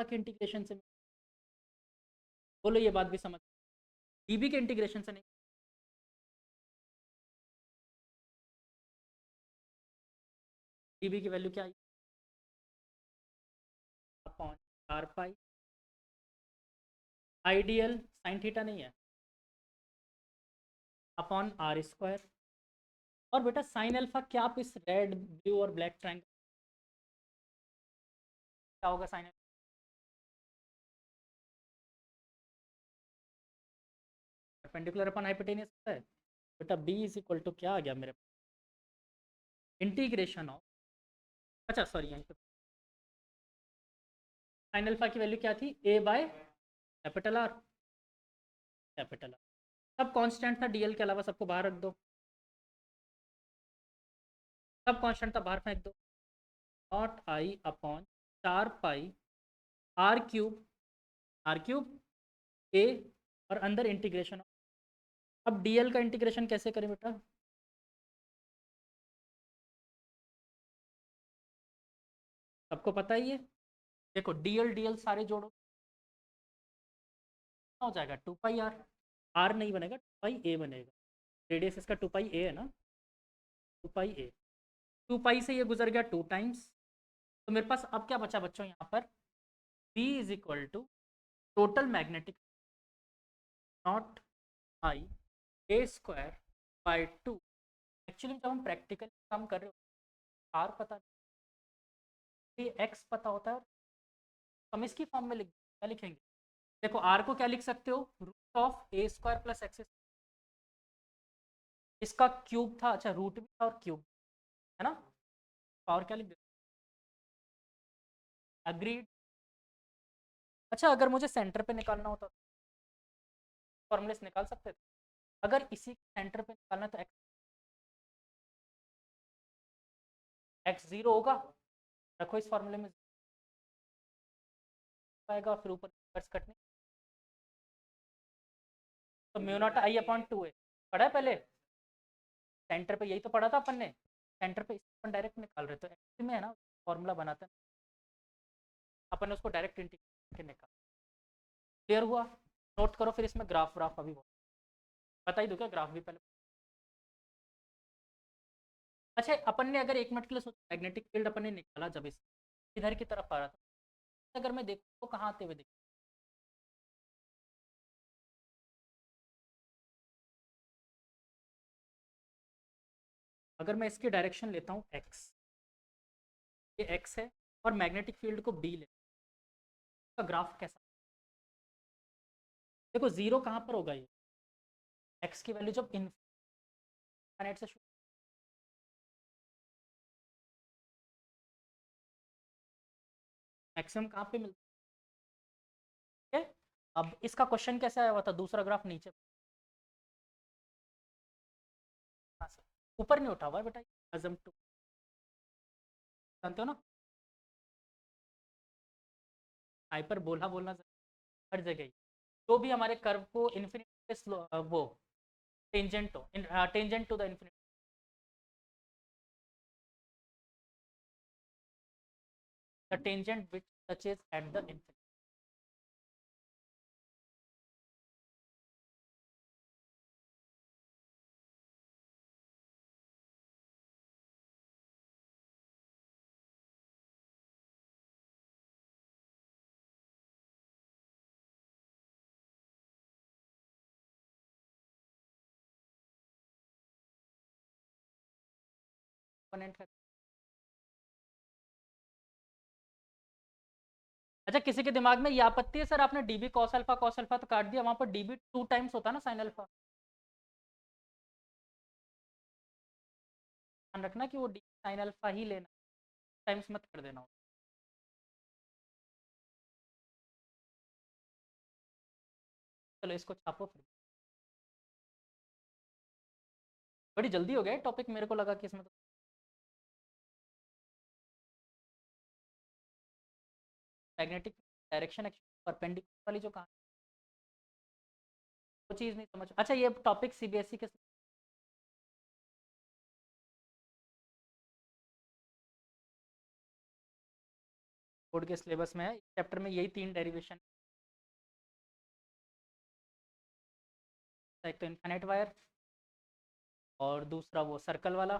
के इंटीग्रेशन से? बोलो ये बात भी समझ, डीबी के इंटीग्रेशन से नहीं। डीबी की वैल्यू क्या आई? अपॉन 4 पाई आइडियल साइन थीटा नहीं है, अपॉन आर स्क्वायर। और बेटा साइन अल्फा क्या आप इस रेड ब्लू और ब्लैक ट्रायंगल क्या होगा साइन? परपेंडिकुलर अपन हाइपोटेनियस है बेटा। बी इज इक्वल टू क्या आ गया मेरे पास, इंटीग्रेशन ऑफ, अच्छा सॉरी यहीं पे साइन अल्फा की वैल्यू क्या थी, a by capital R, capital R सब कांस्टेंट था, डीएल के अलावा सबको बाहर रख दो, सब कांस्टेंट था बाहर फेंक दो। Naught I upon 4 pi R cube a और अंदर इंटीग्रेशन। अब डीएल का इंटीग्रेशन कैसे करें बेटा? सबको पता ही है, देखो डीएल डीएल सारे जोड़ो हो जाएगा 2 पाई आर, आर नहीं बनेगा 2 पाई ए बनेगा, रेडियस इसका 2 पाई ए है ना, 2 पाई ए, 2 पाई से ये गुजर गया 2 टाइम्स। तो मेरे पास अब क्या बचा बच्चों यहाँ पर, B is equal to total magnetic naught I A square by 2। Actually जब हम प्रैक्टिकल काम कर रहे हो आर पता नहीं, एक्स पता होता है, हम इसकी फॉर्म में लिख क्या लिखेंगे, देखो आर को क्या लिख सकते हो, root of a square plus x, इसका क्यूब था, अच्छा रूट भी था और क्यूब है ना, और क्या लिख दे, अग्रीड। अच्छा अगर मुझे सेंटर पे निकालना होता फॉर्मूले से निकाल सकते थे, अगर इसी सेंटर पे निकालना तो एक्स जीरो होगा, रखो इस फॉर्मूले में आएगा, फिर ऊपर कटने, तो म्यू नॉट आई अपॉन 2 है, पढ़ा है पहले सेंटर पे, यही तो पढ़ा था अपन ने, सेंटर पे अपन डायरेक्ट निकाल रहे, तो एक्स में है ना फॉर्मूला बनाते हैं अपन ने, उसको डायरेक्ट इंटीग्रेट के निकाल। क्लियर हुआ? नोट करो फिर इसमें ग्राफ व्राफ अभी बता ही दो क्या, ग्राफ भी पहले। अच्छा अपन ने अगर 1 मिनट के लिए सोचा, मैग्नेटिक फील्ड अपन ने निकाला जब इस इधर की तरफ आ रहा था, अगर मैं देखूँ तो कहाँ आते हुए देखूँ, अगर मैं इसकी डायरेक्शन लेता हूँ एक्स, ये एक्स है, और मैग्नेटिक फील्ड को बी ले, इसका ग्राफ कैसा, देखो जीरो कहाँ पर होगा, ये एक्स की वैल्यू जब इनफाइनाइट से शुरू, मैक्सिमम कहाँ पे मिलता है। अब इसका क्वेश्चन कैसे आया हुआ था, दूसरा ग्राफ नीचे ऊपर नहीं उठा हुआ है बेटा, अजम टू जानते हो ना, हाइपर बोला बोलना हर जगह ही, तो भी हमारे कर्व को इन्फिनिटी वो टेंजेंट हो, tangent to the infinity, the tangent which touches at the infinity. अच्छा किसी के दिमाग में ये आपत्ति है सर, आपने डीबी कॉस अल्फा तो काट दिया, वहां पर डीबी 2 टाइम्स होता है ना साइन अल्फा, ध्यान रखना कि वो डी साइन अल्फा ही लेना, टाइम्स मत कर देना। चलो इसको छापो फिर, बड़ी जल्दी हो गया टॉपिक, मेरे को लगा कि इसमें तो मैग्नेटिक डायरेक्शन परपेंडिकुलर वाली जो कहा, वो चीज़ नहीं समझ, अच्छा ये टॉपिक सीबीएसई के बोर्ड के सिलेबस में है। इस चैप्टर में यही 3 डेरिवेशन, एक तो इनफाइनाइट वायर और दूसरा वो सर्कल वाला,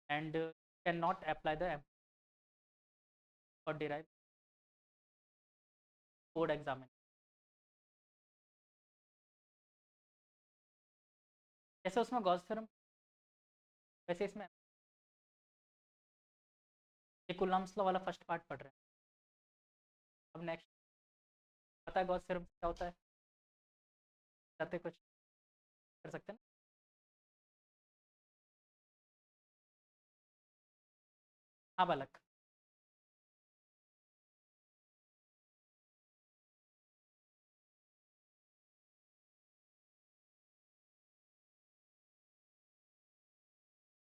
and can not apply the और डिराइव बोर्ड एग्जाम में। जैसे उसमें गॉस थ्योरम, वैसे इसमें ये कूलम्ब्स लॉ वाला फर्स्ट पार्ट पढ़ रहे हैं। अब नेक्स्ट, पता है गॉस थ्योरम क्या होता है? चाहते कुछ कर सकते हैं ना? हाँ बालक।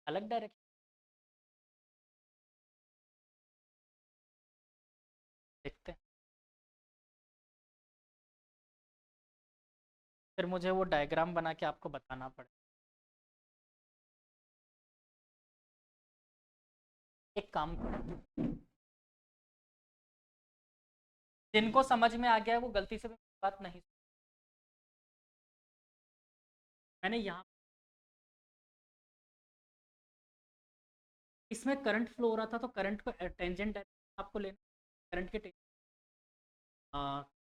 अलग डायरेक्शन देखते हैं, फिर मुझे वो डायग्राम बना के आपको बताना पड़े। एक काम करो, जिनको समझ में आ गया है वो गलती से भी बात नहीं, मैंने यहाँ इसमें करंट फ्लो हो रहा था तो करंट को टेंजेंट डायरेक्शन आपको लेना, करंट के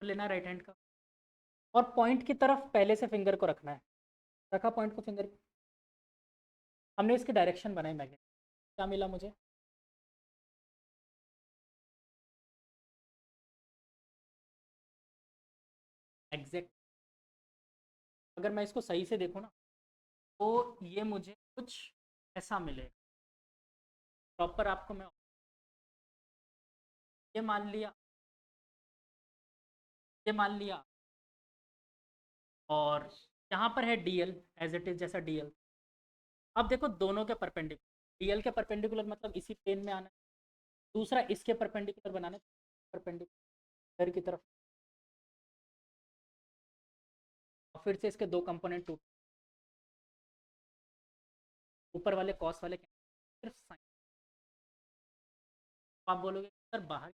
लेना राइट हैंड का, और पॉइंट की तरफ पहले से फिंगर को रखना है। रखा पॉइंट को फिंगर, हमने इसकी डायरेक्शन बनाई मैग्नेट, क्या मिला मुझे? एग्जैक्ट, अगर मैं इसको सही से देखूँ ना तो ये मुझे कुछ ऐसा मिलेगा। प्रॉपर आपको मैं ये मान लिया, ये मान लिया, और यहाँ पर है डीएल एज इट इज जैसा डीएल। अब देखो दोनों के परपेंडिकुलर, डीएल के परपेंडिकुलर मतलब इसी प्लेन में आना है, दूसरा इसके परपेंडिकुलर बनाना है, परपेंडिकुलर की तरफ, और फिर से इसके दो कंपोनेंट टूट, ऊपर वाले कॉस वाले सिर्फ साइन। आप बोलोगे सर बाहर,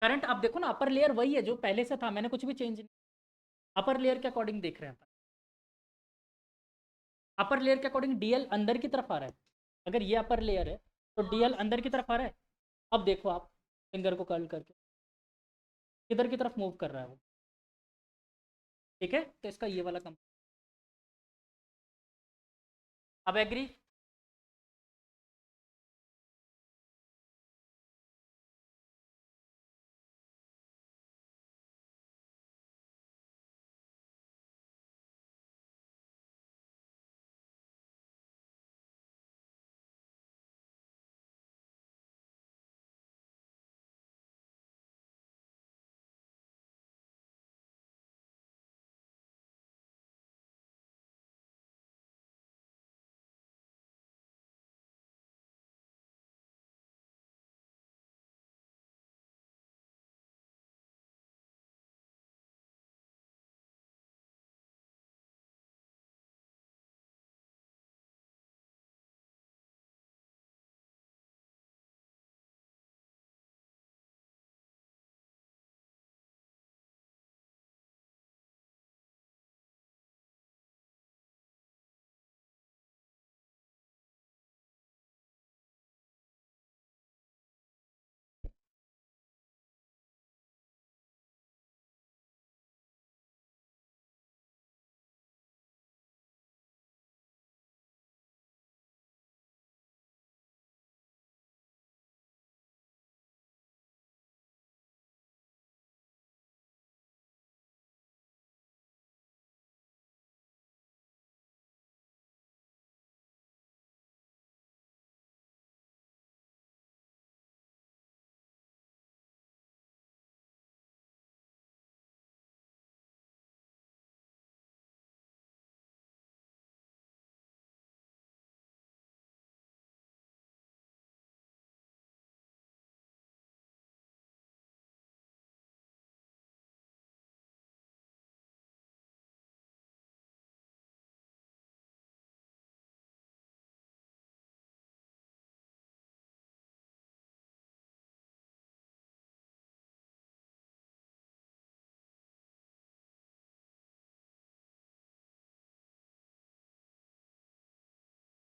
करंट आप देखो ना, अपर लेयर वही है जो पहले से था, मैंने कुछ भी चेंज नहीं, अपर लेयर के अकॉर्डिंग देख रहे हैं। अपर लेयर के अकॉर्डिंग डीएल अंदर की तरफ आ रहा है, अगर ये अपर लेयर है तो डीएल अंदर की तरफ आ रहा है। अब देखो आप फिंगर को कर्ल करके किधर की तरफ मूव कर रहा है वो, ठीक है, तो इसका ये वाला कम। अब एग्री?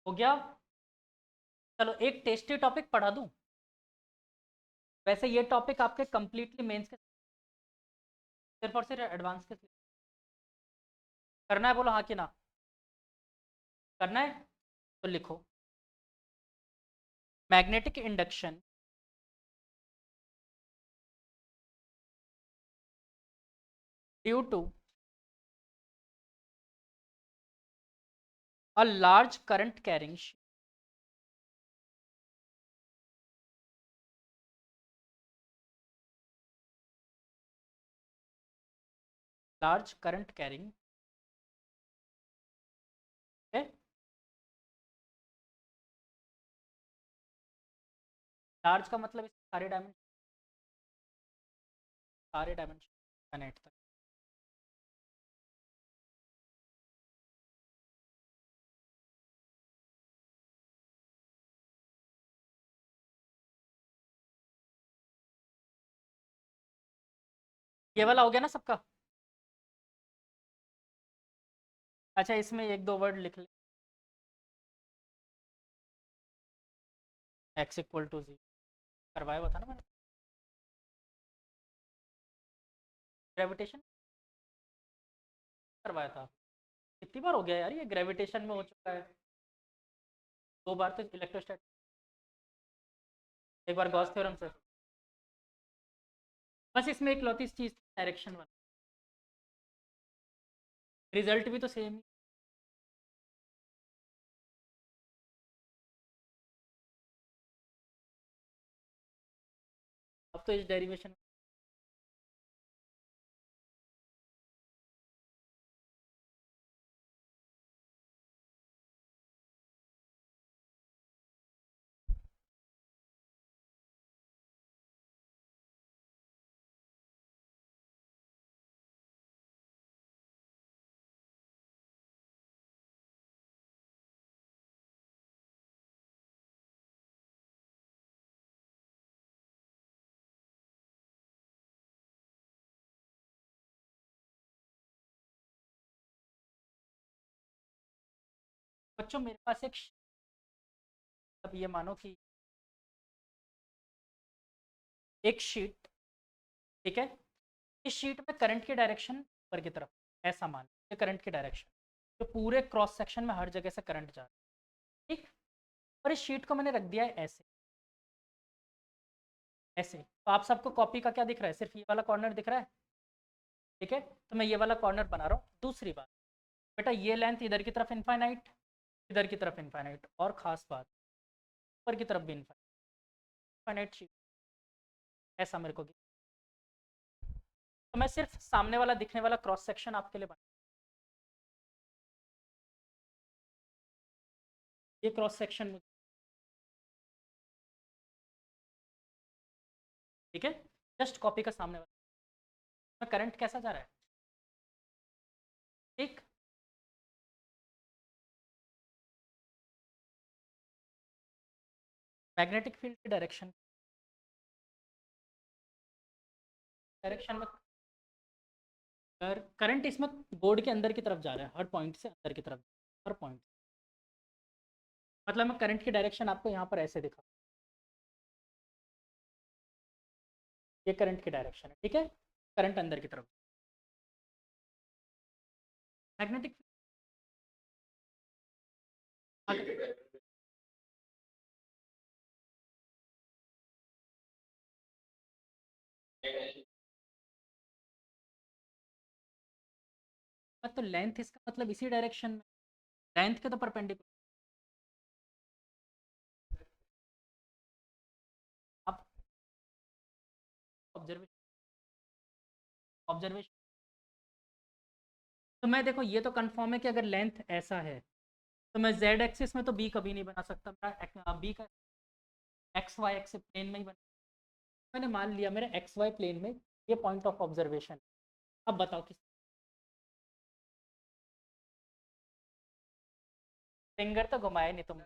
हो गया। चलो एक टेस्टी टॉपिक पढ़ा दूं। वैसे ये टॉपिक आपके कंप्लीटली मेंस के सिर्फ और सिर्फ एडवांस के करना है, बोलो हाँ कि ना। करना है तो लिखो। Magnetic induction due to a large current carrying sheet, large current carrying, okay? Large का मतलब सारे डायमेंशन कनेक्ट तक। ये वाला हो गया ना सबका। अच्छा इसमें एक दो वर्ड लिख ले। x इक्वल टू जी करवाया हुआ था ना मैंने। ग्रेविटेशन करवाया था। कितनी बार हो गया यार, ये ग्रेविटेशन में हो चुका है। दो बार तो इलेक्ट्रोस्टैटिक, एक बार गॉस थ्योरम से। बस इसमें एक लौती चीज डायरेक्शन वाला, रिजल्ट भी तो सेम। अब तो इस डेरिवेशन बच्चों मेरे पास एक अब ये मानो कि एक शीट, ठीक है। इस शीट में करंट की डायरेक्शन ऊपर की तरफ, ऐसा मान ये करंट की डायरेक्शन जो पूरे क्रॉस सेक्शन में हर जगह से करंट जा रहा है, ठीक। और इस शीट को मैंने रख दिया है ऐसे, ऐसे। तो आप सबको कॉपी का क्या दिख रहा है, सिर्फ ये वाला कॉर्नर दिख रहा है, ठीक है। तो मैं ये वाला कॉर्नर बना रहा हूँ। दूसरी बात बेटा, ये लेंथ इधर की तरफ इनफाइनाइट, इधर की तरफ इनफाइनाइट, और खास बात ऊपर की तरफ भी इनफाइनाइट शीट, ऐसा मेरे को तो मैं सिर्फ सामने वाला दिखने वाला क्रॉस सेक्शन आपके लिए बना, ये क्रॉस सेक्शन मुझे, ठीक है। जस्ट कॉपी का सामने वाला में करंट कैसा जा रहा है, ठीक। मैग्नेटिक फील्ड की डायरेक्शन, डायरेक्शन में करंट इसमें बोर्ड के अंदर की तरफ जा रहा है, हर पॉइंट से अंदर की तरफ, हर पॉइंट। मतलब मैं करंट की डायरेक्शन आपको यहाँ पर ऐसे दिखा, ये करंट की डायरेक्शन है, ठीक है। करंट अंदर की तरफ, मैग्नेटिक तो लेंथ इसका मतलब इसी डायरेक्शन में, लेंथ के तो परपेंडिकुलर। आप ऑब्जर्वेशन, ऑब्जर्वेशन तो मैं देखो ये तो कंफर्म है कि अगर लेंथ ऐसा है तो मैं जेड एक्सिस में तो बी कभी नहीं बना सकता, मेरा बी का एक्स वाई एक्सिस प्लेन में ही बना। मैंने मान लिया मेरे एक्स वाई प्लेन में ये पॉइंट ऑफ ऑब्जर्वेशन। अब बताओ किस, फिंगर तो घुमाया नहीं तुम।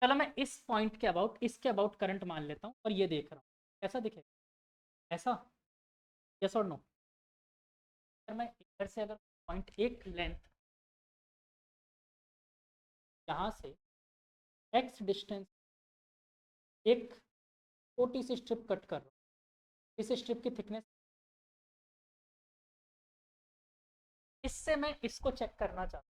चलो मैं इस पॉइंट के अबाउट, इसके अबाउट करंट मान लेता हूँ और ये देख रहा हूँ कैसा दिखेगा, ऐसा, यस और नो। अगर मैं इधर से अगर पॉइंट एक लेंथ यहाँ से एक्स डिस्टेंस एक छोटी सी स्ट्रिप कट कर रहा हूँ, इस स्ट्रिप की थिकनेस, इससे मैं इसको चेक करना चाहता हूँ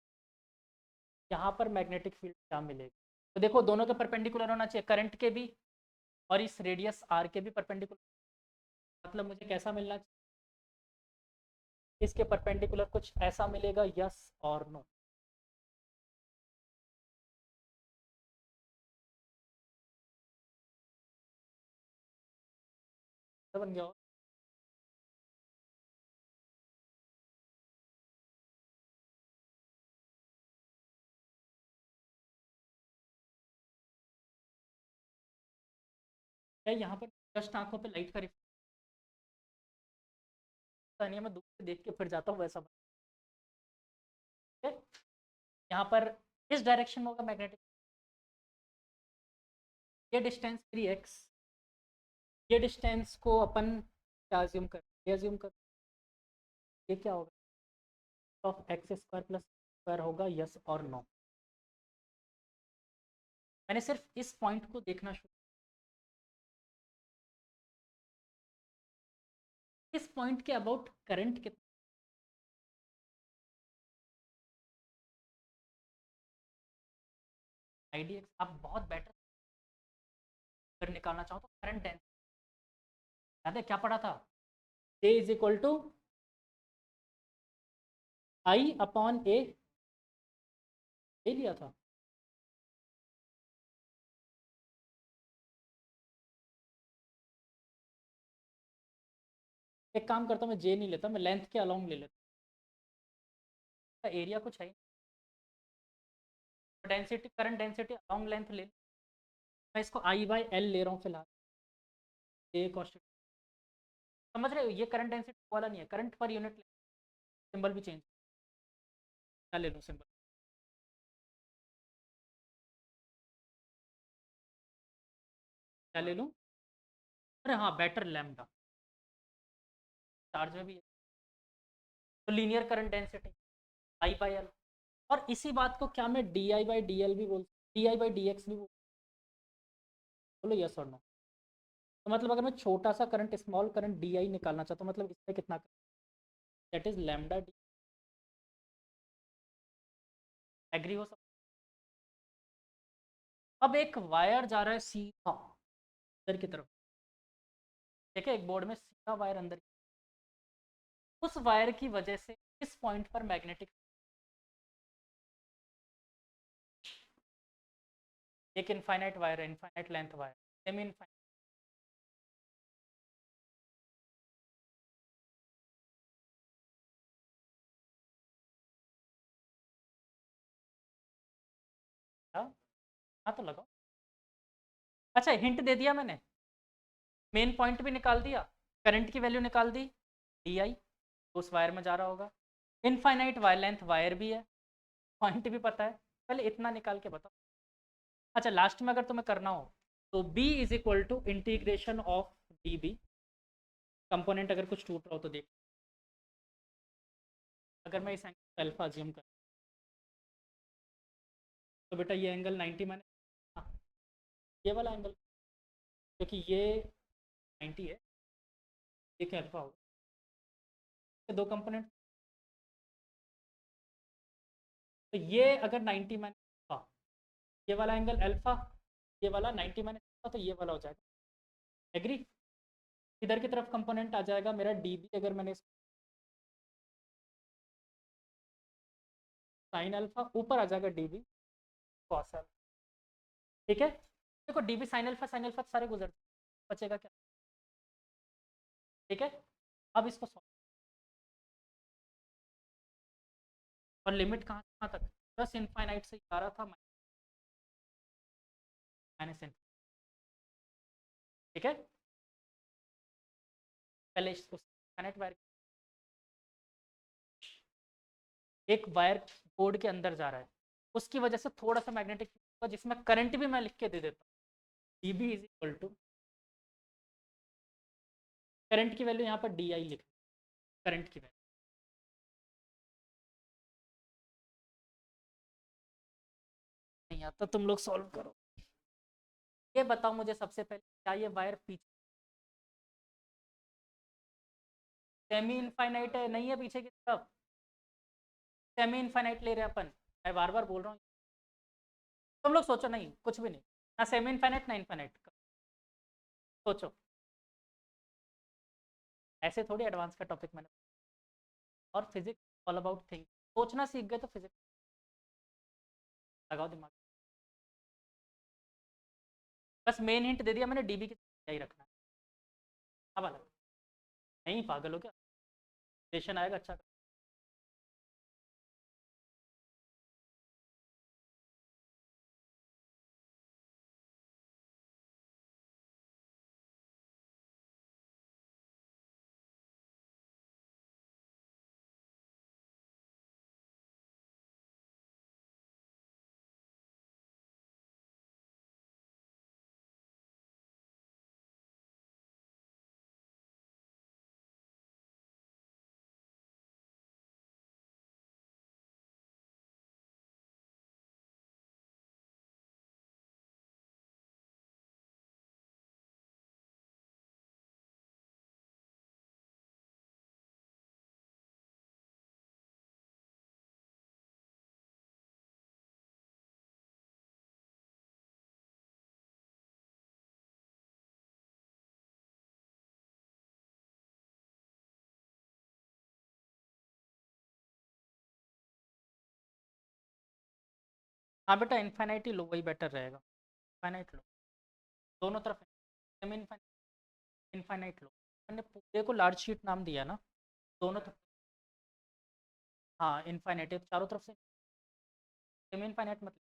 यहाँ पर मैग्नेटिक फील्ड क्या मिलेगी। तो देखो दोनों के परपेंडिकुलर होना चाहिए, करंट के भी और इस रेडियस आर के भी परपेंडिकुलर। मतलब मुझे कैसा मिलना चाहिए, इसके परपेंडिकुलर कुछ ऐसा मिलेगा, यस और नो। बन गया। क्या यहाँ पर जस्ट आंखों पे लाइट का रिफ्लेक्शन नहीं है, मैं दूर से देख के फिर जाता हूँ वैसा है। यहाँ पर इस डायरेक्शन में होगा मैग्नेटिक, ये डिस्टेंस मेरी एक्स, ये डिस्टेंस को अपन क्या अज्यूम कर, ये अज्यूम कर, ये क्या होगा of x square plus square होगा, यस और नो। मैंने सिर्फ इस पॉइंट को देखना शुरू, इस पॉइंट के अबाउट करंट कितना, आईडीएक्स आप बहुत बेटर अगर निकालना चाहो तो करंट डेंसिटी, याद है क्या पढ़ा था, a is equal to I upon a, लिया था। एक काम करता हूँ, मैं जे नहीं लेता, मैं लेंथ के अलोंग ले लेता हूँ, एरिया कुछ है, density current density along length ले, मैं इसको आई बाई एल ले रहा हूँ फिलहाल, ए कॉस्ट, समझ रहे हो, ये करंट डेंसिटी वाला नहीं है, करंट पर यूनिट सिंबल भी चेंज, क्या ले लूँ सिंबल, क्या ले लूँ, अरे हाँ बेटर लैम्डा, चार्ज में भी है तो linear current density I by L. और इसी बात को क्या मैं D I by D L भी बोल, D I by D x भी बोल, बोलो यस और नो। तो मतलब अगर मैं छोटा सा current small current D I निकालना चाहता हूँ, मतलब इसमें कितना, that is lambda D, agree हो सब। अब एक वायर जा रहा है सीधा अंदर की तरफ, ठीक है, एक बोर्ड में सीधा वायर अंदर, उस वायर की वजह से इस पॉइंट पर मैग्नेटिक, एक इनफाइनाइट वायर है, infinite length wire, semi infinite, हाँ तो लगाओ। अच्छा हिंट दे दिया मैंने, मेन पॉइंट भी निकाल दिया, करंट की वैल्यू निकाल दी, डी आई उस वायर में जा रहा होगा, इनफाइनाइट वायर लेंथ वायर भी है, पॉइंट भी पता है, पहले इतना निकाल के बताओ। अच्छा लास्ट में अगर तुम्हें करना हो तो b is equal to integration of D B, component अगर कुछ टूट रहा हो तो देख, अगर मैं इस एंगल अल्फा अज्यूम कर, तो बेटा ये एंगल 90 माइनस, हाँ, ये वाला एंगल, क्योंकि ये 90 है, ये क्या अल्फा होगा, ये दो कंपोनेंट, तो ये अगर 90 माइनस, हाँ ये वाला एंगल अल्फा, ये वाला 90 माइनस, तो ये वाला हो जाएगा, एग्री। इधर की तरफ कंपोनेंट आ जाएगा मेरा डी बी, अगर मैंने साइन अल्फा, ऊपर आ जाएगा डी बी कॉस अल्फा, ठीक है। देखो डी बी साइन अल्फा सारे गुजर, बचेगा क्या, ठीक है। अब इसको solve, और लिमिट कहाँ कहाँ तक, प्लस इनफाइनाइट से आ रहा था माइनस इनफाइनाइट, ठीक है। पहले इसको कनेक्ट वायर, एक वायर बोर्ड के अंदर जा रहा है, उसकी वजह से थोड़ा सा मैग्नेटिक होगा, जिसमें करंट भी मैं लिख के दे देता हूँ, D B is equal to, current की वैल्यू यहाँ पर डी आई लिख, करंट की वैल्यू नहीं आता, तुम लोग सॉल्व करो, ये बताओ मुझे सबसे पहले, क्या ये वायर पीछे सेमी इनफाइनाइट है? नहीं है पीछे की तरफ, सेमी इनफाइनाइट ले रहे हैं अपन। मैं बार बार बोल रहा हूँ, तुम लोग सोचो नहीं, कुछ भी नहीं, ना सेमी इनफाइनाइट ना इनफाइनाइट। सोचो, ऐसे थोड़ी एडवांस का टॉपिक मैंने। और फिजिक्स ऑल अबाउट थिंक, सोचना सीख गए तो फिजिक्स लगाओ दिमाग। बस मेन हिंट दे दिया मैंने, डीबी की क्या ही रखना है। अब अलग नहीं, पागल हो क्या, स्टेशन आएगा अच्छा। हाँ बेटा, इन्फाइनाइट ही लो, वही बेटर रहेगा। इन्फाइनाइट लो, दोनों तरफ सेमी इनफाइनाइट, इनफाइनाइट लो। मैंने पूरे को लार्ज शीट नाम दिया ना, दोनों तरफ। हाँ इनफाइनाइट है चारों तरफ से, सेमी इनफाइनाइट मतलब।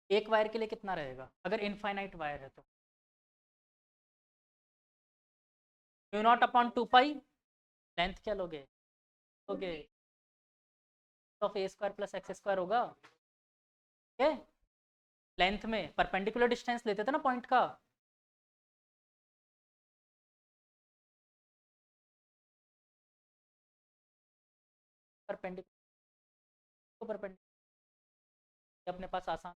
एक वायर के लिए कितना रहेगा अगर इनफाइनाइट वायर है तो? म्यू नॉट अपॉन 2 पाई, लेंथ क्या लोगे? लोगे of a square plus x square होगा। ठीक है, लेंथ में परपेंडिकुलर डिस्टेंस लेते थे ना पॉइंट का। परपेंडिकुलर तो परपेंडिकुलर अपने पास आसान।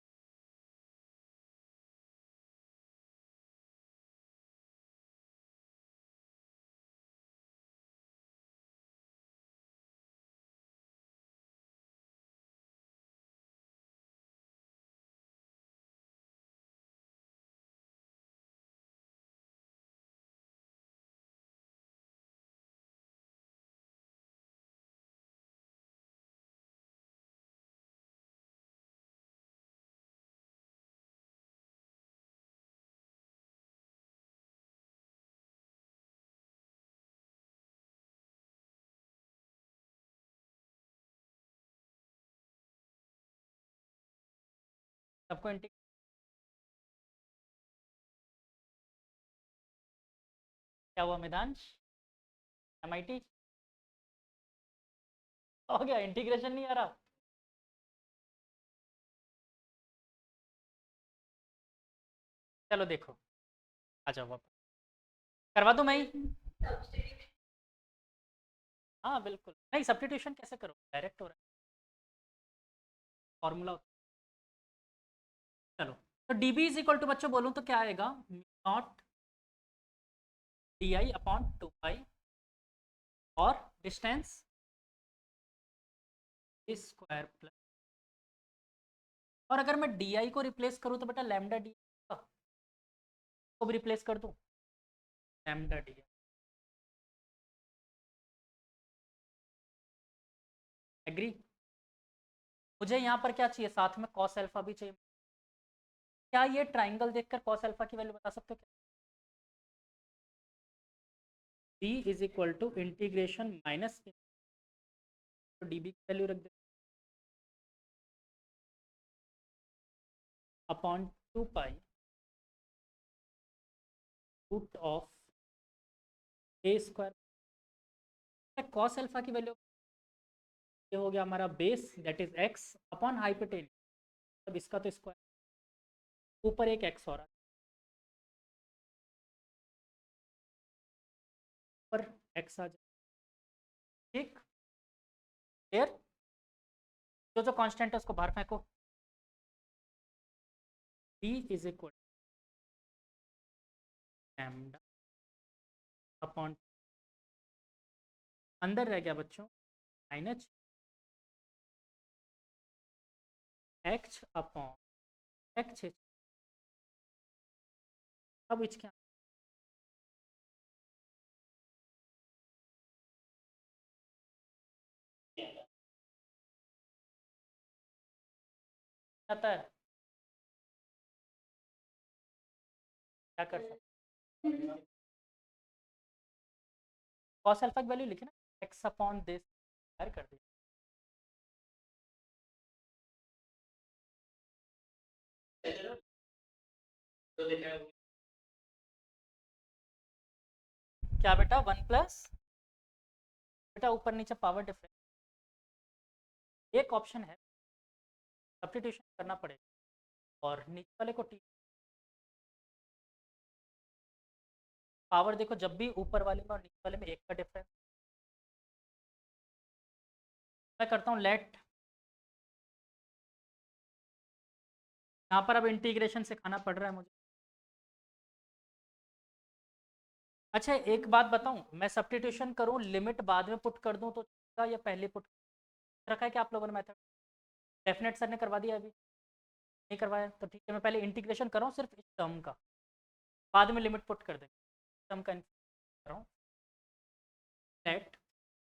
सबको इंटीग्रेट। क्या हुआ मिदांश, एमआईटी हो गया, इंटीग्रेशन नहीं आ रहा? चलो देखो, आ जाओ वापस, करवा दूं मैं ही? हाँ बिल्कुल, नहीं सब्स्टिट्यूशन कैसे करो, डायरेक्ट हो रहा है फॉर्मूला। चलो, तो D B is equal to, बच्चों बोलूँ तो क्या आएगा, naught D I upon 2 pi, और डिस्टेंस स्क्वायर प्लस। और अगर मैं डी आई को रिप्लेस करूँ तो बेटा लैम्डा डी को भी रिप्लेस कर दूँ, लैम्डा डी। एग्री? मुझे यहाँ पर क्या चाहिए, साथ में कॉस अल्फा भी चाहिए। क्या ये ट्राइंगल देखकर कॉस अल्फा की वैल्यू बता सकते हो क्या? D is equal to integration minus, तो डी बी की वैल्यू रख दे upon 2 pi root of a square. Cos alpha की वैल्यू ये हो गया हमारा base, that is x upon hypotenuse. अब इसका तो स्क्वायर, ऊपर एक एक्स हो रहा है, ऊपर एक्स आ जाए। ठीक, क्लियर? जो जो कांस्टेंट है उसको बाहर फेंको। b is equal lambda upon, अंदर रह गया बच्चों माइनस x अपॉन x। अब इसके आता है क्या कर सकते, कॉस अल्फा की वैल्यू लिखे ना, x अपॉन दिस कर दिया। क्या बेटा 1 प्लस, बेटा ऊपर नीचे पावर डिफरेंस, एक ऑप्शन है सब्स्टिट्यूशन करना पड़ेगा और नीचे वाले को टी, पावर देखो जब भी ऊपर वाले में और नीचे वाले में एक का डिफरेंस। मैं करता हूँ लेट, यहाँ पर अब इंटीग्रेशन सिखाना पड़ रहा है मुझे। अच्छा एक बात बताऊँ, मैं सब्स्टिट्यूशन करूँ लिमिट बाद में पुट कर दूँ तो या पहले पुट रखा है क्या आप लोगों ने मेथड? डेफिनेट सर ने करवा दिया अभी नहीं करवाया तो ठीक है, मैं पहले इंटीग्रेशन कर रहा हूँ सिर्फ इस टर्म का, बाद में लिमिट पुट कर देंगे। टर्म का कर रहा हूँ let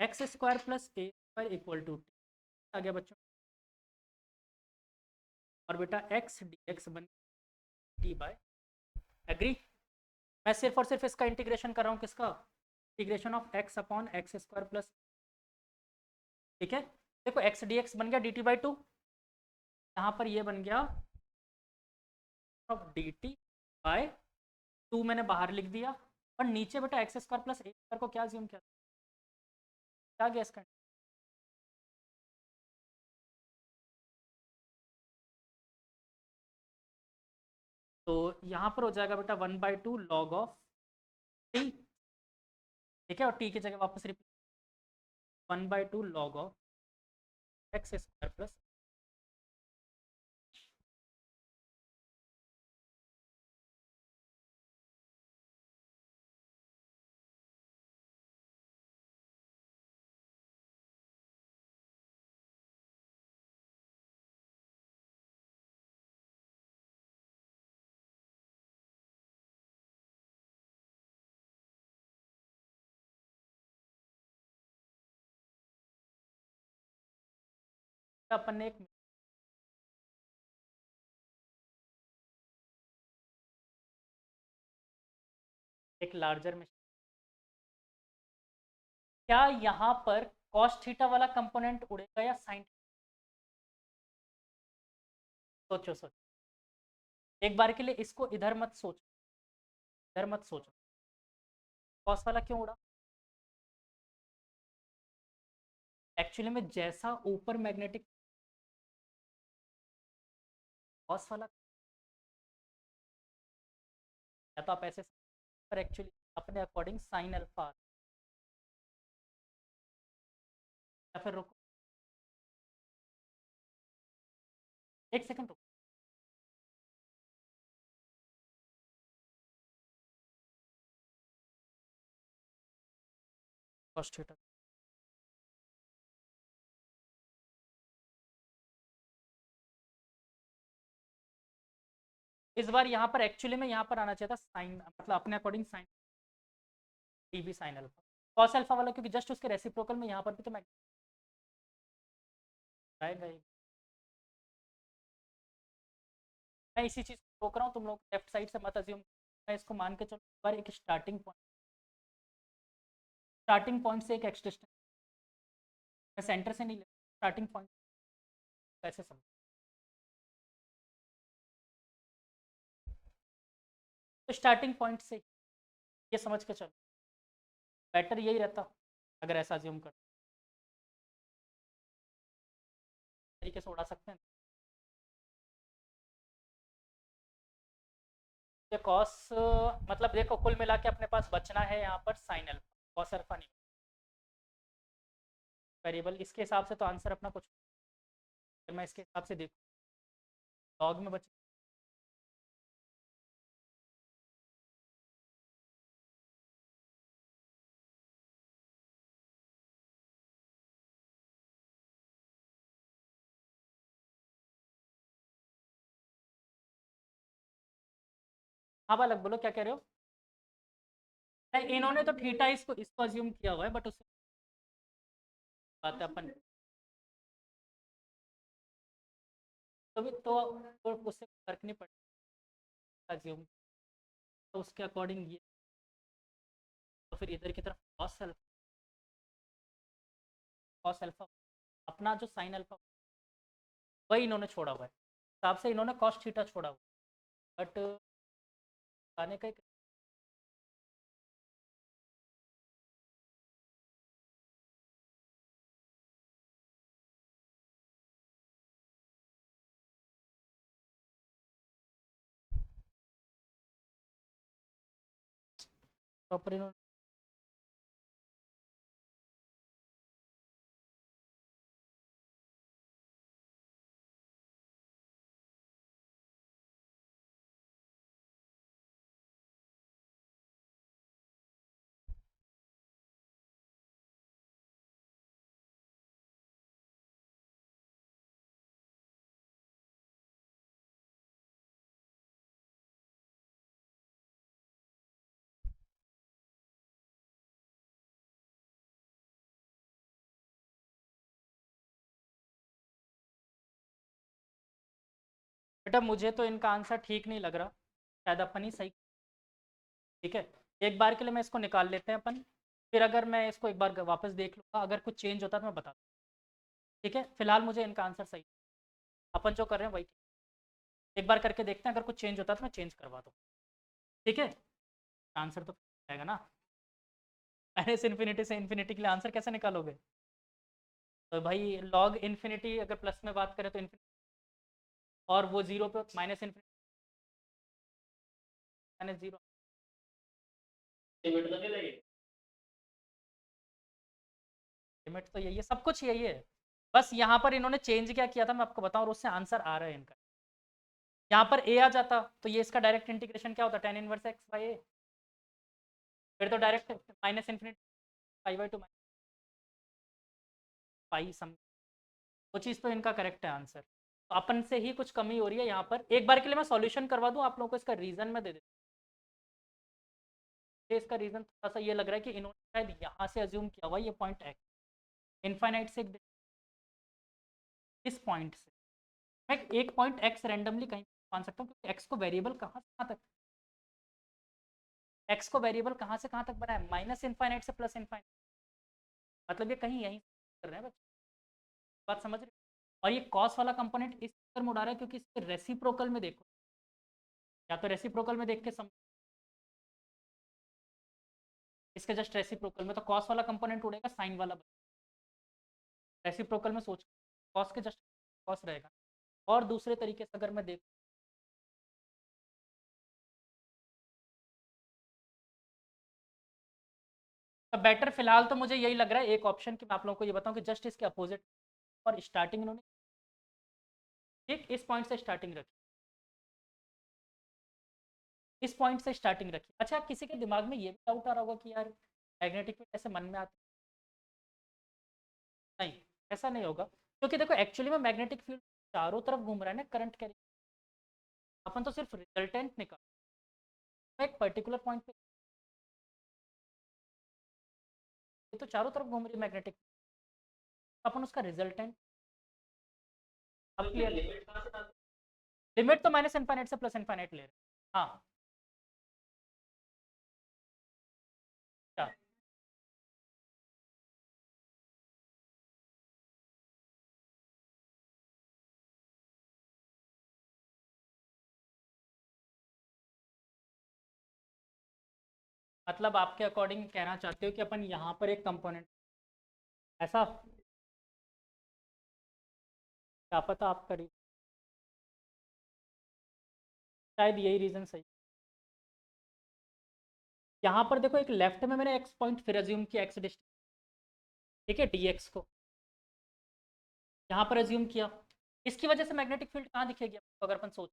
x square plus a square equal to आ गया बच्चों, और बेटा एक्स डी एक्स बन डी बाय, एग्री। मैं सिर्फ और सिर्फ इसका इंटीग्रेशन कर रहा हूँ, किसका? Integration of x upon x square plus, ठीक है। देखो एक्स डी एक्स बन गया डी टी बाई टू, यहाँ पर ये बन गया of D T by two, मैंने बाहर लिख दिया। और नीचे बेटा x square plus a square को क्या ज्यूम किया, क्या गया इसका? तो यहाँ पर हो जाएगा बेटा 1/2 लॉग ऑफ टी, ठीक है, और टी की जगह वापस repeat 1/2 log of x square plus, अपन ने एक लार्जर में, क्या यहाँ पर कॉस थीटा वाला कंपोनेंट उड़ेगा या साइन? सोचो सोचो एक बार के लिए, इसको इधर मत सोचो, इधर मत सोचो, कॉस वाला क्यों उड़ा? एक्चुअली में जैसा ऊपर मैग्नेटिक कॉस वाला, या तो आप ऐसे, पर एक्चुअली अपने अकॉर्डिंग साइन अल्फा, या फिर रुको एक सेकंड रुको, कॉस थीटा, इस बार यहाँ पर एक्चुअली में यहाँ पर आना चाहिए था साइन, मतलब अपने according sine T B sine alpha, cos alpha वाला, क्योंकि जस्ट उसके रेसिप्रोकल में यहाँ पर भी तो मैं आएगा ही। मैं इसी चीज़ को रोक रहा हूँ, तुम लोग लेफ्ट साइड से मत अज्यूम, मैं इसको मान के चलो एक बार, एक स्टार्टिंग पॉइंट से एक एक्स डिस्टेंस, मैं सेंटर से नहीं ले, स्टार्टिंग पॉइंट कैसे समझ, तो स्टार्टिंग पॉइंट से ये समझ के चलो, बेटर यही रहता अगर ऐसा अज्यूम कर तरीके से उड़ा सकते हैं। ये कॉस, मतलब देखो कुल मिला के अपने पास बचना है यहाँ पर साइन अल्फा, कॉस अल्फा नहीं वेरिएबल, इसके हिसाब से तो आंसर अपना कुछ मैं इसके हिसाब से देखूँ लॉग में बचे। हाँ बालक बोलो क्या कह रहे हो। नहीं, इन्होंने तो थीटा इसको अज्यूम किया हुआ है, बट उससे बात है अपन तो भी तो उससे फर्क नहीं पड़ता अज्यूम, तो उसके अकॉर्डिंग ये तो फिर इधर की तरफ कॉस अल्फा अपना जो साइन अल्फा वही इन्होंने छोड़ा हुआ है, हिसाब से इन्होंने कॉस थीटा छोड़ा हुआ है, बट आने का प्रॉपर इन्होंने बेटा मुझे तो इनका आंसर ठीक नहीं लग रहा, शायद अपन ही सही। ठीक है, एक बार के लिए मैं इसको निकाल लेते हैं अपन, फिर अगर मैं इसको एक बार वापस देख लूँगा, अगर कुछ चेंज होता तो मैं बता दूँ। ठीक है, फिलहाल मुझे इनका आंसर सही, अपन जो कर रहे हैं वही ठीक। एक बार करके देखते हैं, अगर कुछ चेंज होता तो मैं चेंज करवा दूँ। ठीक है, आंसर तो आएगा ना। एस इन्फिनिटी से इन्फिनिटी के लिए आंसर कैसे निकालोगे। तो भाई लॉग इन्फिनिटी अगर प्लस में बात करें तो इन्फिनिटी, और वो जीरो पे minus infinity minus zero. Limit तो यही है, सब कुछ यही है, बस यहाँ पर इन्होंने चेंज क्या किया था मैं आपको बताऊँ, और उससे आंसर आ रहा है इनका। यहाँ पर ए आ जाता तो ये इसका डायरेक्ट इंटीग्रेशन क्या होता, tan inverse x by a, फिर तो direct minus infinity pi by two pi sum, वो चीज़ तो इनका करेक्ट है आंसर। तो अपन से ही कुछ कमी हो रही है यहाँ पर, एक बार के लिए मैं सॉल्यूशन करवा दूँ आप लोगों को, इसका रीज़न मैं दे देता हूँ। इसका रीज़न थोड़ा सा ये लग रहा है कि इन्होंने शायद यहाँ से अज्यूम किया हुआ ये पॉइंट एक्स, इनफाइनाइट से इस पॉइंट से मैं एक पॉइंट एक्स रैंडमली कहीं मान सकता हूँ, क्योंकि एक्स को वेरिएबल कहाँ से कहाँ तक, एक्स को वेरिएबल कहाँ से कहाँ तक बनाया, माइनस इनफाइनाइट से प्लस इनफाइनाइट, मतलब ये कहीं यहीं कर रहे हैं बच्चे, बात समझ रहे हो? और ये कॉस वाला कंपोनेंट इस चक्कर में उड़ा रहा है क्योंकि इसके रेसिप्रोकल में देखो, या तो रेसिप्रोकल में देख के इसके जस्ट रेसिप्रोकल में तो कॉस वाला कंपोनेंट उड़ेगा, साइन वाला रेसिप्रोकल में सोच कॉस के जस्ट कॉस रहेगा। और दूसरे तरीके से अगर मैं देख, तो बेटर फिलहाल तो मुझे यही लग रहा है एक ऑप्शन कि मैं आप लोगों को ये बताऊं कि जस्ट इसके अपोजिट, और स्टार्टिंग इन्होंने ठीक इस पॉइंट से स्टार्टिंग रखी, इस पॉइंट से स्टार्टिंग रखी। अच्छा, किसी के दिमाग में ये भी डाउट आ रहा होगा कि यार मैग्नेटिक फील्ड ऐसे मन में आती, नहीं ऐसा नहीं होगा, क्योंकि देखो एक्चुअली में मैग्नेटिक फील्ड चारों तरफ घूम रहा है ना करंट कैरी, अपन तो सिर्फ रिजल्टेंट निकाल एक पर्टिकुलर पॉइंट पे, ये तो चारों तरफ घूम रही है मैग्नेटिक, अपन उसका रिजल्टेंट अब क्लियर, लिमिट तो माइनस इनफाइनाइट से प्लस इनफाइनाइट ले रहे हैं। हाँ क्या, मतलब आपके अकॉर्डिंग कहना चाहते हो कि अपन यहाँ पर एक कंपोनेंट ऐसा, क्या पता आप करिए, शायद यही रीज़न सही। यहाँ पर देखो एक लेफ्ट में मैंने एक्स पॉइंट फिर अज्यूम किया एक्स डिस्टेंस, ठीक है डी एक्स को यहाँ पर अज्यूम किया, इसकी वजह से मैग्नेटिक फील्ड कहाँ दिखेगी अगर अपन सोच,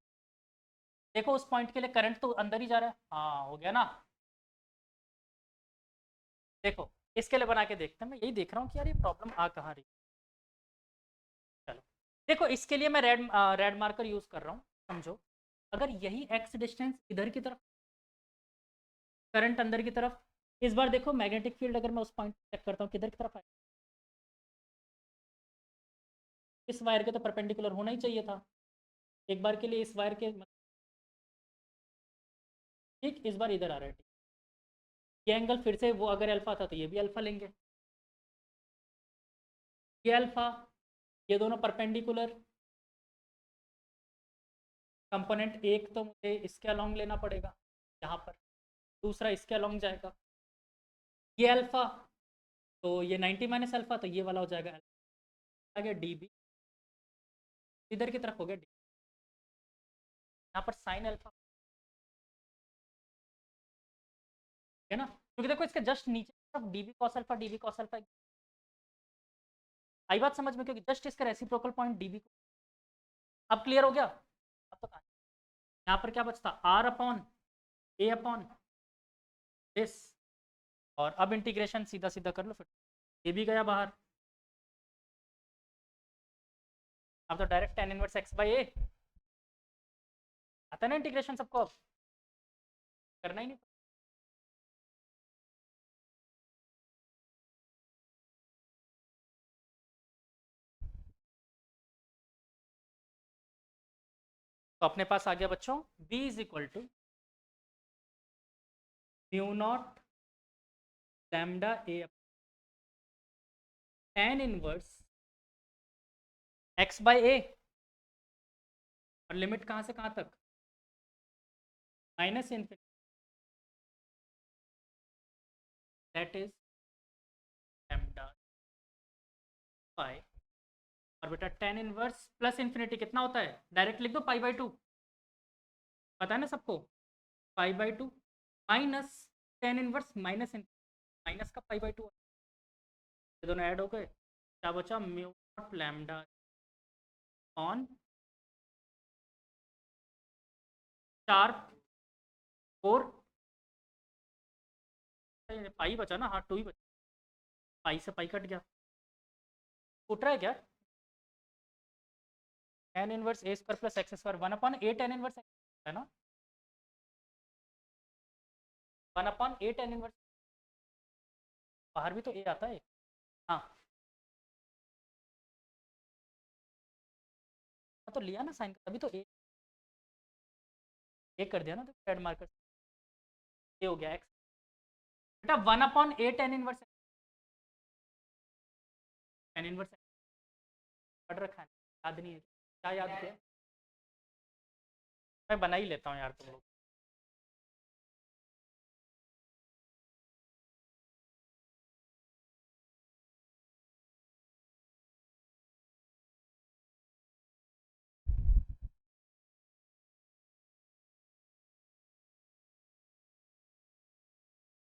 देखो उस पॉइंट के लिए करंट तो अंदर ही जा रहा है, हाँ हो गया ना। देखो इसके लिए बना के देखते हैं, मैं यही देख रहा हूँ कि यार ये प्रॉब्लम आ कहाँ रही। चलो देखो इसके लिए मैं रेड मार्कर यूज कर रहा हूँ, समझो अगर यही एक्स डिस्टेंस इधर की तरफ, करंट अंदर की तरफ, इस बार देखो मैग्नेटिक फील्ड अगर मैं उस पॉइंट चेक करता हूँ किधर की तरफ आए, इस वायर के तो परपेंडिकुलर होना ही चाहिए था, एक बार के लिए इस वायर के ठीक, इस बार इधर आ रहा है ठीक। ये एंगल फिर से वो अगर अल्फा था तो ये भी अल्फा लेंगे, ये अल्फा, ये दोनों परपेंडिकुलर, कंपोनेंट एक तो मुझे इसके अलोंग लेना पड़ेगा यहाँ पर, दूसरा इसके अलोंग जाएगा, ये अल्फा, तो ये 90 माइनस अल्फा, तो ये वाला हो जाएगा आ गया डी बी, इधर की तरफ हो गया डी, यहाँ पर साइन अल्फा है ना, क्योंकि देखो इसके जस्ट नीचे तरफ d b cos alpha, d b cos alpha, आई बात समझ में, क्योंकि जस्ट इसका रेसिप्रोकल पॉइंट डी बी, अब क्लियर हो गया। अब तो यहाँ पर क्या बचता, R upon a upon this, और अब इंटीग्रेशन सीधा सीधा कर लो, फिर ये भी गया बाहर, अब तो direct tan inverse x by a आता है ना इंटीग्रेशन सबको, अब करना ही नहीं। तो अपने पास आ गया बच्चों b is equal to mu naught lambda a tan inverse x by a, और लिमिट कहाँ से कहाँ तक, minus infinity, that is lambda pi, और बेटा tan इनवर्स प्लस इन्फिनिटी कितना होता है, डायरेक्ट लिख दो पाई बाई टू, पता है ना सबको, पाई by to minus tan inverse minus minus का पाई बाई टू, ये दोनों ऐड हो गए, क्या बचा mu naught lambda on sharp 4, पाई बचा ना, हाँ टू ही बचा, पाई से पाई कट गया, उठ रहा है क्या, tan inverse a square plus x square 1 upon a tan inverse है ना, 1 अपॉन ए tan इनवर्स, बाहर भी तो ए आता है, हाँ तो लिया ना साइन, अभी तो ए कर दिया ना, तो रेड मार्कर ए हो गया एक्स, बेटा 1 upon a tan inverse, tan inverse पढ़ रखा है, याद नहीं है क्या, याद किया, मैं बना ही लेता हूँ यार तुम लोग,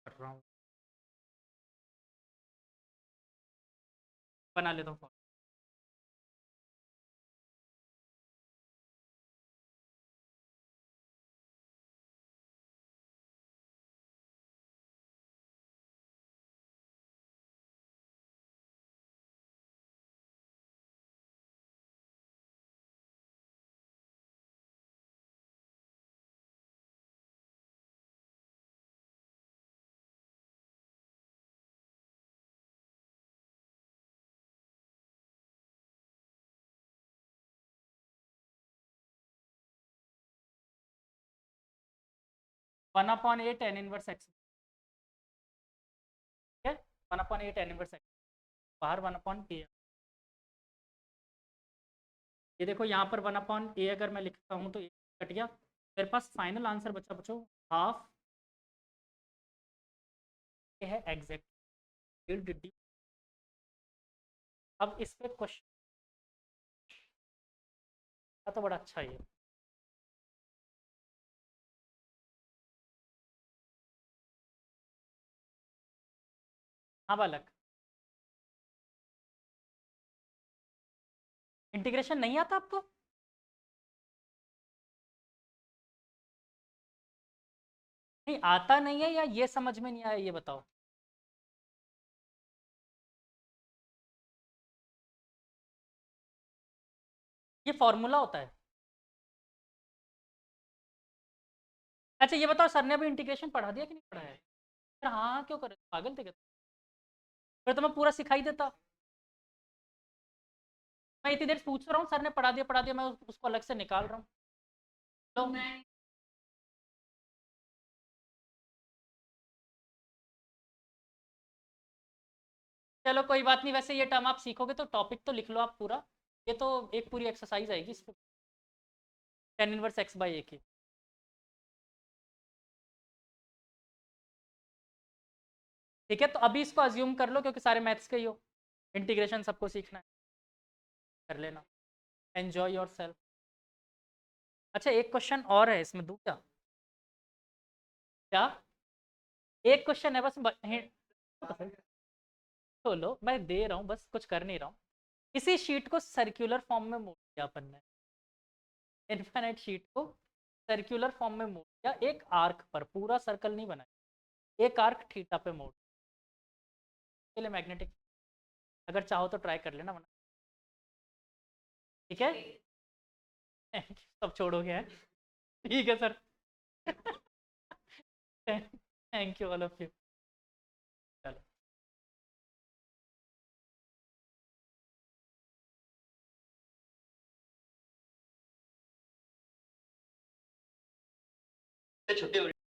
कर रहा हूँ, बना लेता हूँ। 1 upon a tan inverse x, ठीक है, 1 upon a tan inverse x, बाहर 1 अपॉन ए, ये देखो यहाँ पर 1 अपॉन ए अगर मैं लिखता हूँ तो ये कट गया, मेरे पास फाइनल आंसर बचा बच्चों हाफ, ये है एग्जैक्ट फील्ड डी, अब इस पे क्वेश्चन तो बड़ा अच्छा ही है, हाँ बालक, इंटीग्रेशन नहीं आता आपको? नहीं आता नहीं है या ये समझ में नहीं आया, ये बताओ। ये फॉर्मूला होता है। अच्छा ये बताओ, सर ने अभी इंटीग्रेशन पढ़ा दिया कि नहीं पढ़ा है? फिर हाँ हाँ क्यों करे, पागल थे क्या? फिर तो मैं पूरा सिखाई देता। मैं इतनी देर पूछ रहा हूँ, सर ने पढ़ा दिया, मैं उसको अलग से निकाल रहा हूँ। तो चलो कोई बात नहीं, वैसे ये टर्म आप सीखोगे तो टॉपिक तो लिख लो आप पूरा। ये तो एक पूरी एक्सरसाइज आएगी इस पे, टेन इनवर्स एक्स बाई ए की। ठीक है, तो अभी इसको अज्यूम कर लो क्योंकि सारे मैथ्स के ही हो, इंटीग्रेशन सबको सीखना है, कर लेना। Enjoy your self. अच्छा एक क्वेश्चन और है इसमें, दूँ क्या? क्या? एक क्वेश्चन है बस, तो लो मैं दे रहा हूँ, बस कुछ कर नहीं रहा हूँ। इसी शीट को सर्कुलर फॉर्म में मूव किया अपन ने, इनफाइनाइट शीट को सर्कुलर फॉर्म में मूव किया, एक आर्क पर, पूरा सर्कल नहीं बनाया, एक आर्क थीटा पे मूव के लिए मैग्नेटिक। अगर चाहो तो ट्राई कर लेना, वरना ठीक है। सब छोड़ोगे हैं? ठीक है sir. Thank you all of you. चलो। छुट्टी हो